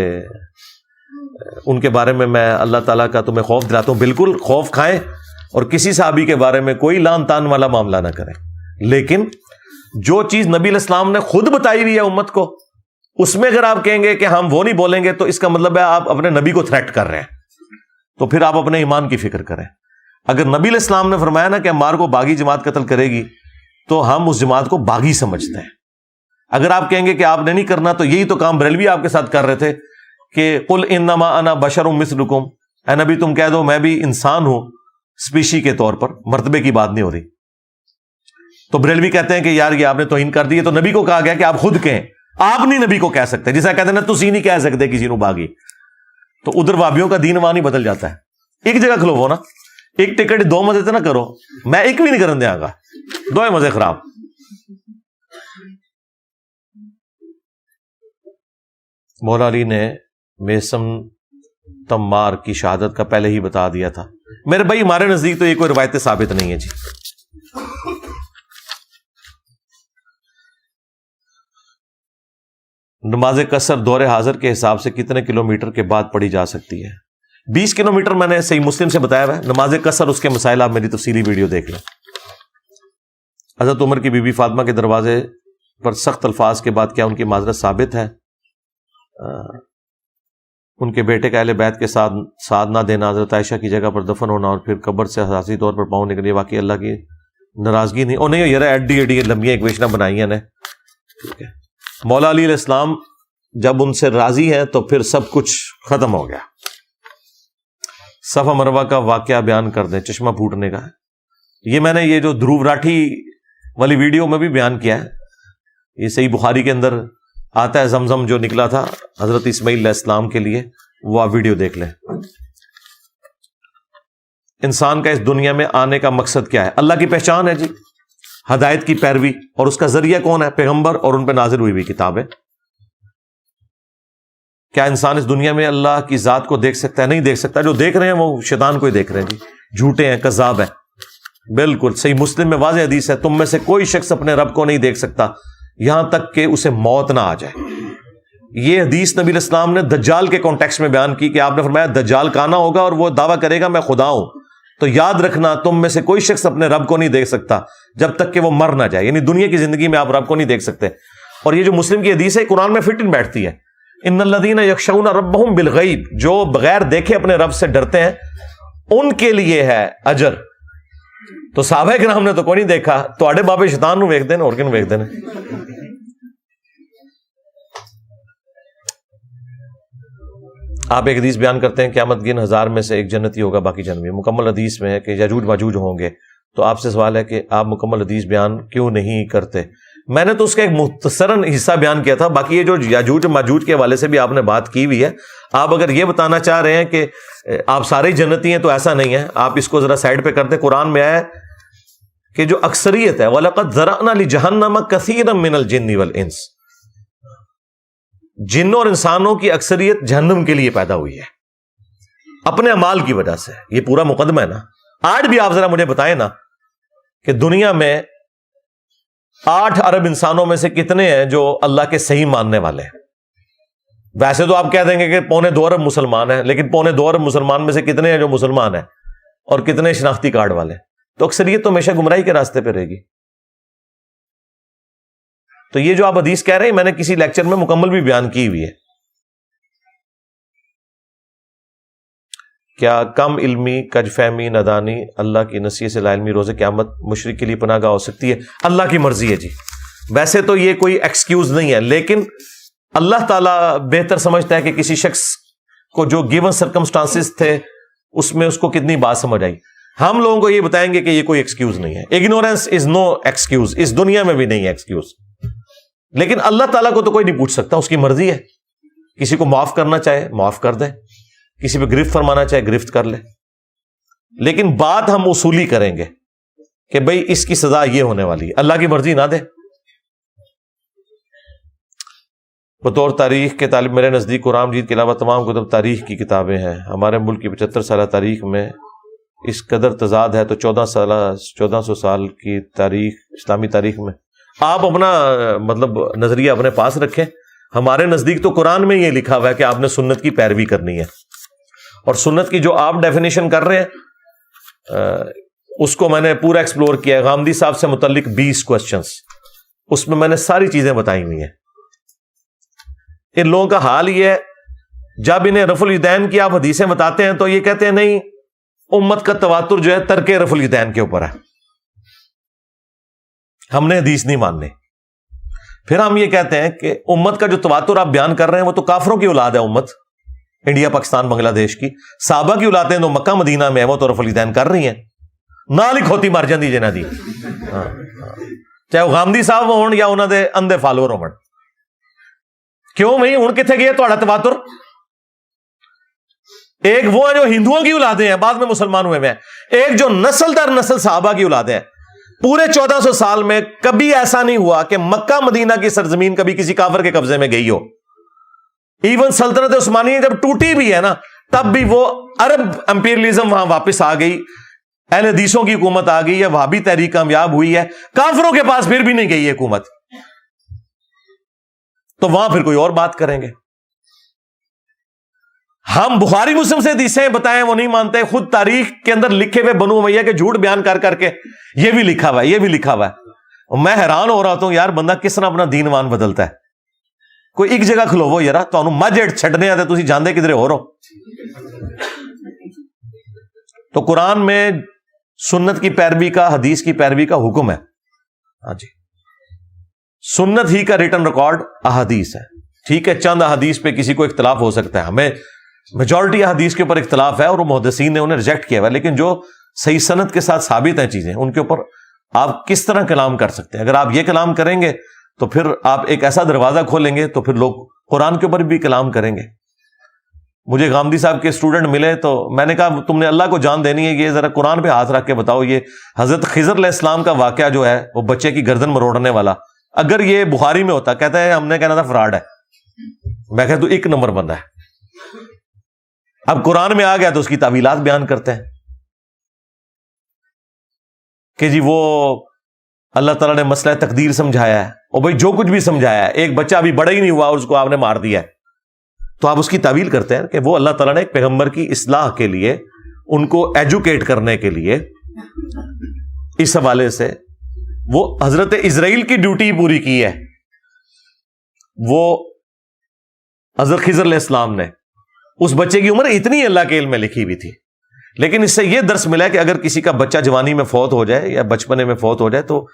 A: ان کے بارے میں اللہ تعالیٰ کا تمہیں خوف دلاتا ہوں، بالکل خوف کھائیں اور کسی صحابی کے بارے میں کوئی لان تان والا معاملہ نہ کریں. لیکن جو چیز نبی علیہ السلام نے خود بتائی ہوئی ہے امت کو، اس میں اگر آپ کہیں گے کہ ہم وہ نہیں بولیں گے تو اس کا مطلب ہے آپ اپنے نبی کو تھریٹ کر رہے ہیں. تو پھر آپ اپنے ایمان کی فکر کریں. اگر نبی علیہ السلام نے فرمایا نا کہ عمار کو باغی جماعت قتل کرے گی، تو ہم اس جماعت کو باغی سمجھتے ہیں. اگر آپ کہیں گے کہ آپ نے نہیں کرنا، تو یہی تو کام بریلوی آپ کے ساتھ کر رہے تھے کہ قل انما انا بشر مثلکم، اے نبی تم کہہ دو میں بھی انسان ہوں، اسپیشی کے طور پر، مرتبے کی بات نہیں ہو رہی. تو بریلوی کہتے ہیں کہ یار یہ آپ نے توہین کر دی ہے. تو نبی کو کہا گیا کہ آپ خود کہیں، آپ نہیں نبی کو کہہ سکتے. جیسا کہتے ہیں نا تسی نہیں کہہ سکتے کسی نو باغی. تو ادھر وابیوں کا دین وہاں نہیں بدل جاتا ہے. ایک جگہ کھلو نا، ایک ٹکٹ دو مزے تو نہ کرو. میں ایک بھی نہیں کرن دیا گا، دو مزے خراب. مولا علی نے میسم تمار کی شہادت کا پہلے ہی بتا دیا تھا. میرے بھائی ہمارے نزدیک تو یہ کوئی روایت ثابت نہیں ہے جی. نماز قصر دور حاضر کے حساب سے کتنے کلومیٹر کے بعد پڑھی جا سکتی ہے؟ 20 کلومیٹر میں نے صحیح مسلم سے بتایا ہوا ہے. نماز قصر اس کے مسائل آپ میری تفصیلی ویڈیو دیکھ لیں. حضرت عمر کی بی بی فاطمہ کے دروازے پر سخت الفاظ کے بعد کیا ان کی معذرت ثابت ہے؟ ان کے بیٹے کا اہل بیت کے ساتھ ساتھ نہ دینا، حضرت عائشہ کی جگہ پر دفن ہونا، اور پھر قبر سے حساسی طور پر پاؤں نکلے، واقعی اللہ کی ناراضگی نہیں؟ اور نہیں یار ایڈی لمبی ایکویشنیں بنائی ہیں نے. ٹھیک ہے، مولا علی علیہ السلام جب ان سے راضی ہیں تو پھر سب کچھ ختم ہو گیا. صفا مروہ کا واقعہ بیان کر دیں، چشمہ پھوٹنے کا. یہ میں نے یہ جو دھروو راٹھی والی ویڈیو میں بھی بیان کیا ہے. یہ صحیح بخاری کے اندر آتا ہے، زمزم جو نکلا تھا حضرت اسماعیل علیہ السلام کے لیے، وہ آپ ویڈیو دیکھ لیں. انسان کا اس دنیا میں آنے کا مقصد کیا ہے؟ اللہ کی پہچان ہے جی، ہدایت کی پیروی، اور اس کا ذریعہ کون ہے؟ پیغمبر اور ان پہ نازل ہوئی ہوئی کتابیں. کیا انسان اس دنیا میں اللہ کی ذات کو دیکھ سکتا ہے؟ نہیں دیکھ سکتا. جو دیکھ رہے ہیں وہ شیطان کو ہی دیکھ رہے ہیں جی، جھوٹے ہیں، کذاب ہیں. بالکل صحیح مسلم میں واضح حدیث ہے، تم میں سے کوئی شخص اپنے رب کو نہیں دیکھ سکتا یہاں تک کہ اسے موت نہ آ جائے. یہ حدیث نبی علیہ السلام نے دجال کے کانٹیکسٹ میں بیان کی کہ آپ نے فرمایا دجال کانا ہوگا اور وہ دعویٰ کرے گا میں خدا ہوں. تو یاد رکھنا تم میں سے کوئی شخص اپنے رب کو نہیں دیکھ سکتا جب تک کہ وہ مر نہ جائے. یعنی دنیا کی زندگی میں آپ رب کو نہیں دیکھ سکتے. اور یہ جو مسلم کی حدیث ہے قرآن میں فٹ ان بیٹھتی ہے. ان الذین یخشون ربہم بالغیب، جو بغیر دیکھے اپنے رب سے ڈرتے ہیں ان کے لیے ہے اجر. تو صحابہ کرام نے تو کوئی نہیں دیکھا، تو آڑے بابے شیطان نو ویکھ دینا اور کن ویکھ دینا. آپ ایک حدیث بیان کرتے ہیں قیامت گن 1000 میں سے ایک جنتی ہوگا باقی جہنمی. مکمل حدیث میں ہے کہ یاجوج ماجوج ہوں گے. تو آپ سے سوال ہے کہ آپ مکمل حدیث بیان کیوں نہیں کرتے؟ میں نے تو اس کا ایک مختصراً حصہ بیان کیا تھا. باقی یہ جو یاجوج ماجوج کے حوالے سے بھی آپ نے بات کی ہوئی ہے. آپ اگر یہ بتانا چاہ رہے ہیں کہ آپ سارے جنتی ہیں تو ایسا نہیں ہے. آپ اس کو ذرا سائڈ پہ کر دیں. قرآن میں آیا ہے کہ جو اکثریت ہے وَلَقَدْ ذَرَأْنَا لِجَهَنَّمَ كَثِيرًا مِنَ الْجِنِّ وَالْإِنسِ، جنوں اور انسانوں کی اکثریت جہنم کے لیے پیدا ہوئی ہے اپنے اعمال کی وجہ سے. یہ پورا مقدمہ ہے نا. آج بھی آپ ذرا مجھے بتائیں نا کہ دنیا میں 8 ارب انسانوں میں سے کتنے ہیں جو اللہ کے صحیح ماننے والے ہیں؟ ویسے تو آپ کہہ دیں گے کہ 2.25 ارب مسلمان ہیں، لیکن 2.25 ارب مسلمان میں سے کتنے ہیں جو مسلمان ہیں اور کتنے شناختی کارڈ والے؟ تو اکثریت تو ہمیشہ گمراہی کے راستے پہ رہے گی. تو یہ جو آپ حدیث کہہ رہے ہیں میں نے کسی لیکچر میں مکمل بھی بیان کی ہوئی ہے کیا کم علمی، کج فہمی، نادانی اللہ کی نصیحت سے لا علمی روز قیامت مشرک کے لیے پناہ گاہ ہو سکتی ہے؟ اللہ کی مرضی ہے جی. ویسے تو یہ کوئی ایکسکیوز نہیں ہے، لیکن اللہ تعالیٰ بہتر سمجھتا ہے کہ کسی شخص کو جو گیون سرکمسٹانسز تھے اس میں اس کو کتنی بات سمجھ آئی. ہم لوگوں کو یہ بتائیں گے کہ یہ کوئی ایکسکیوز نہیں ہے. اگنورینس از نو ایکسکیوز، اس دنیا میں بھی نہیں ہے ایکسکیوز. لیکن اللہ تعالیٰ کو تو کوئی نہیں پوچھ سکتا، اس کی مرضی ہے. کسی کو معاف کرنا چاہے معاف کر دے، کسی پہ گرفت فرمانا چاہے گرفت کر لے. لیکن بات ہم اصولی کریں گے کہ بھئی اس کی سزا یہ ہونے والی ہے، اللہ کی مرضی نہ دے. بطور تاریخ کے طالب میرے نزدیک قرآن مجید کے علاوہ تمام کتب تاریخ کی کتابیں ہیں. ہمارے ملک کی 75 سالہ تاریخ میں اس قدر تضاد ہے تو 1400 سال کی تاریخ، اسلامی تاریخ میں آپ اپنا مطلب نظریہ اپنے پاس رکھیں. ہمارے نزدیک تو قرآن میں یہ لکھا ہوا ہے کہ آپ نے سنت کی پیروی کرنی ہے، اور سنت کی جو آپ ڈیفینیشن کر رہے ہیں اس کو میں نے پورا ایکسپلور کیا ہے. غامدی صاحب سے متعلق 20 کوسچنز، اس میں نے ساری چیزیں بتائی ہوئی ہیں. ان لوگوں کا حال یہ ہے، جب انہیں رفع الیدین کی آپ حدیثیں بتاتے ہیں تو یہ کہتے ہیں نہیں، امت کا تواتر جو ہے ترک رفع الیدین کے اوپر ہے، ہم نے حدیث نہیں ماننے. پھر ہم یہ کہتے ہیں کہ امت کا جو تواتر آپ بیان کر رہے ہیں وہ تو کافروں کی اولاد ہے. امت انڈیا، پاکستان، بنگلہ دیش کی صحابہ کی اولادیں تو مکہ مدینہ میں وہ تو رفع الیدین کر رہی ہیں. نال ہی کھوتی مر جاندی جنہ دی، چاہے وہ غامدی صاحب ہون یا انہوں دے اندھے فالوور ہون. کیوں بھائی ہوں کتنے گئے تھوڑا تواتر؟ ایک وہ ہیں جو ہندوؤں کی اولادیں ہیں بعد میں مسلمان ہوئے ہیں، ایک جو نسل در نسل صحابہ کی اولادیں ہیں. پورے 1400 سال میں کبھی ایسا نہیں ہوا کہ مکہ مدینہ کی سرزمین کبھی کسی کافر کے قبضے میں گئی ہو. ایون سلطنت عثمانیہ جب ٹوٹی بھی ہے نا، تب بھی وہ عرب امپیریلزم وہاں واپس آ گئی، اہل حدیثوں کی حکومت آ گئی، یا وہابی تحریک کامیاب ہوئی ہے. کافروں کے پاس پھر بھی نہیں گئی یہ حکومت، تو وہاں پھر کوئی اور بات کریں گے. ہم بخاری مسلم سے حدیثیں بتائیں وہ نہیں مانتے. خود تاریخ کے اندر لکھے ہوئے بنو امیہ کے جھوٹ بیان کر کر کے یہ بھی لکھا ہوا ہے، یہ بھی لکھا ہوا ہے. میں حیران ہو رہا ہوں یار، بندہ کس طرح اپنا دین وان بدلتا ہے. کوئی ایک جگہ کھلوو یار، تو مجھ چھڈنے آتے تسی جاندے کدھر ہو رہو. تو قرآن میں سنت کی پیروی کا، حدیث کی پیروی کا حکم ہے. ہاں جی، سنت ہی کا ریٹن ریکارڈ احادیث ہے. ٹھیک ہے، چند احادیث پہ کسی کو اختلاف ہو سکتا ہے، ہمیں میجورٹی احادیث کے اوپر اختلاف ہے اور وہ محدثین نے انہیں ریجیکٹ کیا ہوا ہے. لیکن جو صحیح سند کے ساتھ ثابت ہیں چیزیں، ان کے اوپر آپ کس طرح کلام کر سکتے ہیں. اگر آپ یہ کلام کریں گے تو پھر آپ ایک ایسا دروازہ کھولیں گے تو پھر لوگ قرآن کے اوپر بھی کلام کریں گے. مجھے غامدی صاحب کے اسٹوڈنٹ ملے تو میں نے کہا تم نے اللہ کو جان دینی ہے، یہ ذرا قرآن پہ ہاتھ رکھ کے بتاؤ، یہ حضرت خضر علیہ السلام کا واقعہ جو ہے وہ بچے کی گردن مروڑنے والا، اگر یہ بخاری میں ہوتا، کہتا ہے ہم نے کہنا تھا فراڈ ہے. میں کہتا تو ایک نمبر بندہ ہے. اب قرآن میں آ گیا تو اس کی تعویلات بیان کرتے ہیں کہ جی وہ اللہ تعالیٰ نے مسئلہ تقدیر سمجھایا ہے، اور بھائی جو کچھ بھی سمجھایا ہے، ایک بچہ ابھی بڑا ہی نہیں ہوا اور اس کو آپ نے مار دیا ہے، تو آپ اس کی تعویل کرتے ہیں کہ وہ اللہ تعالیٰ نے ایک پیغمبر کی اصلاح کے لیے، ان کو ایجوکیٹ کرنے کے لیے، اس حوالے سے وہ حضرت اسرائیل کی ڈیوٹی پوری کی ہے. وہ حضرت خضر علیہ السلام نے، اس بچے کی عمر اتنی اللہ کے علم میں لکھی ہوئی تھی. لیکن اس سے یہ درس ملا کہ اگر کسی کا بچہ جوانی میں فوت ہو جائے یا بچپنے میں فوت ہو جائے تو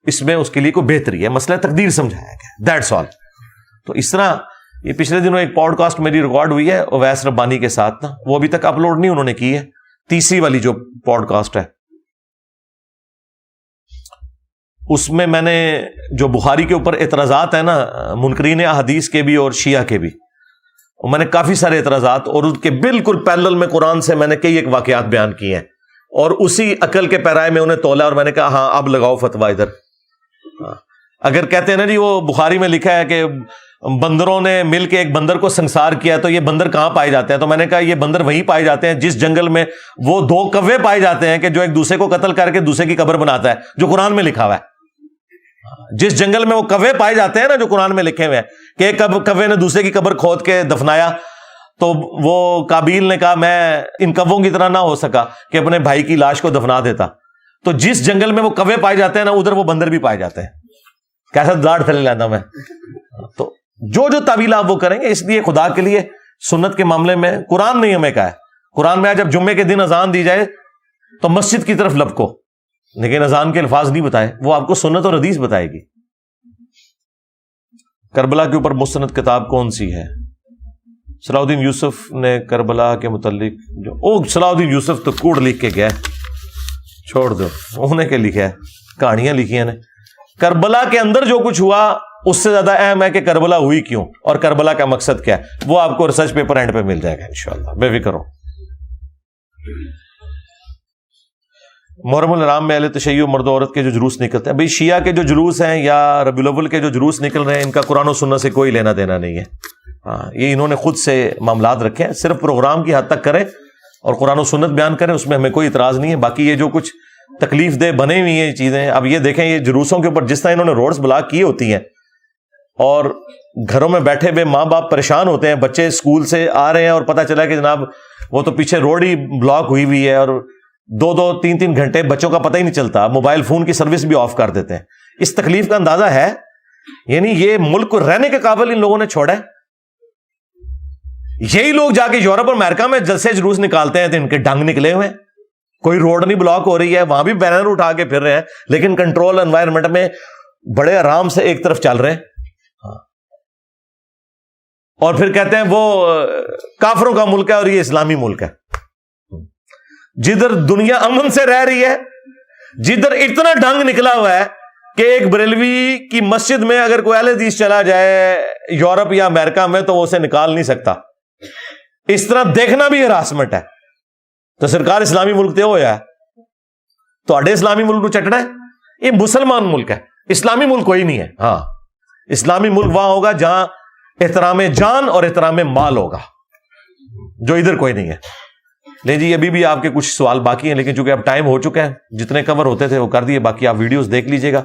A: اس میں اس کے لیے کوئی بہتری ہے، مسئلہ تقدیر سمجھایا گیا، دیٹس آل. تو اس طرح یہ پچھلے دنوں ایک پوڈ کاسٹ میری ریکارڈ ہوئی ہے اویس ربانی کے ساتھ نا، وہ ابھی تک اپلوڈ نہیں انہوں نے کی ہے، تیسری والی جو پوڈ کاسٹ ہے، اس میں نے جو بخاری کے اوپر اعتراضات ہیں نا منکرین احادیث کے بھی اور شیعہ کے بھی، میں نے کافی سارے اعتراضات اور ان کے بالکل پیرلل میں قرآن سے میں نے کئی ایک واقعات بیان کیے ہیں، اور اسی عقل کے پیرائے میں انہیں تولا اور میں نے کہا ہاں اب لگاؤ فتویٰ ادھر. اگر کہتے ہیں نا جی وہ بخاری میں لکھا ہے کہ بندروں نے مل کے ایک بندر کو سنسار کیا، تو یہ بندر کہاں پائے جاتے ہیں؟ تو میں نے کہا یہ بندر وہیں پائے جاتے ہیں جس جنگل میں وہ 2 کوے پائے جاتے ہیں کہ جو ایک دوسرے کو قتل کر کے دوسرے کی قبر بناتا ہے، جو قرآن میں لکھا ہوا ہے. جس جنگل میں وہ کوے پائے جاتے ہیں نا جو قرآن میں لکھے ہوئے ہیں کہ ایک کوے نے دوسرے کی قبر کھود کے دفنایا، تو وہ قابیل نے کہا میں ان کووں کی طرح نہ ہو سکا کہ اپنے بھائی کی لاش کو دفنا دیتا. تو جس جنگل میں وہ کوے پائے جاتے ہیں نا ادھر وہ بندر بھی پائے جاتے ہیں. کیسا داڑھ تھلے لینا میں. تو جو تعویل آپ وہ کریں گے، اس لیے خدا کے لیے سنت کے معاملے میں قرآن نہیں ہمیں کہا ہے، قرآن میں جب جمعے کے دن اذان دی جائے تو مسجد کی طرف لپکو، لیکن اذان کے الفاظ نہیں بتائے، وہ آپ کو سنت اور حدیث بتائے گی۔ کربلا کے اوپر مستند کتاب کون سی ہے؟ صلاح الدین یوسف نے کربلا کے متعلق صلاح الدین یوسف تو کوڑ لکھ کے گیا، چھوڑ دو، انہوں نے کیا لکھا ہے، کہانیاں لکھی ہیں نے۔ کربلا کے اندر جو کچھ ہوا اس سے زیادہ اہم ہے کہ کربلا ہوئی کیوں اور کربلا کا مقصد کیا ہے، وہ آپ کو ریسرچ پیپر اینڈ پہ مل جائے گا انشاءاللہ، بے فکر ہو۔ محرم الحرام میں اہل تشیع مرد و عورت کے جو جلوس نکلتے ہیں، بھئی شیعہ کے جو جلوس ہیں یا ربیع الاول کے جو جلوس نکل رہے ہیں، ان کا قرآن و سنت سے کوئی لینا دینا نہیں ہے۔ ہاں، یہ انہوں نے خود سے معاملات رکھے ہیں، صرف پروگرام کی حد تک کریں اور قرآن و سنت بیان کریں، اس میں ہمیں کوئی اعتراض نہیں ہے۔ باقی یہ جو کچھ تکلیف دہ بنے ہوئی ہیں چیزیں، اب یہ دیکھیں یہ جلوسوں کے اوپر جس طرح انہوں نے روڈز بلاک کی ہوتی ہیں اور گھروں میں بیٹھے ہوئے ماں باپ پریشان ہوتے ہیں، بچے اسکول سے آ رہے ہیں اور پتہ چلا کہ جناب وہ تو پیچھے روڈ ہی بلاک ہوئی ہوئی ہے، اور 2-2 3-3 گھنٹے بچوں کا پتہ ہی نہیں چلتا، موبائل فون کی سروس بھی آف کر دیتے ہیں۔ اس تکلیف کا اندازہ ہے؟ یعنی یہ ملک کو رہنے کے قابل ان لوگوں نے چھوڑا ہے۔ یہی لوگ جا کے یورپ اور امریکہ میں جلسے جلوس نکالتے ہیں تو ان کے ڈنگ نکلے ہوئے ہیں، کوئی روڈ نہیں بلاک ہو رہی ہے، وہاں بھی بینر اٹھا کے پھر رہے ہیں، لیکن کنٹرول انوائرمنٹ میں بڑے آرام سے ایک طرف چل رہے ہیں۔ اور پھر کہتے ہیں وہ کافروں کا ملک ہے اور یہ اسلامی ملک ہے۔ جدھر دنیا امن سے رہ رہی ہے، جدھر اتنا ڈنگ نکلا ہوا ہے کہ ایک بریلوی کی مسجد میں اگر کوئی اہل حدیث چلا جائے یورپ یا امریکہ میں تو وہ اسے نکال نہیں سکتا، اس طرح دیکھنا بھی ہراسمنٹ ہے۔ تو سرکار اسلامی ملک تے ہویا ہے، تو اڈے اسلامی ملک کو چٹنا ہے؟ یہ مسلمان ملک ہے، اسلامی ملک کوئی نہیں ہے۔ ہاں، اسلامی ملک وہاں ہوگا جہاں احترام جان اور احترام مال ہوگا، جو ادھر کوئی نہیں ہے۔ نہیں جی، ابھی بھی آپ کے کچھ سوال باقی ہیں، لیکن چونکہ اب ٹائم ہو چکا ہے، جتنے کور ہوتے تھے وہ کر دیے، باقی آپ ویڈیوز دیکھ لیجئے گا۔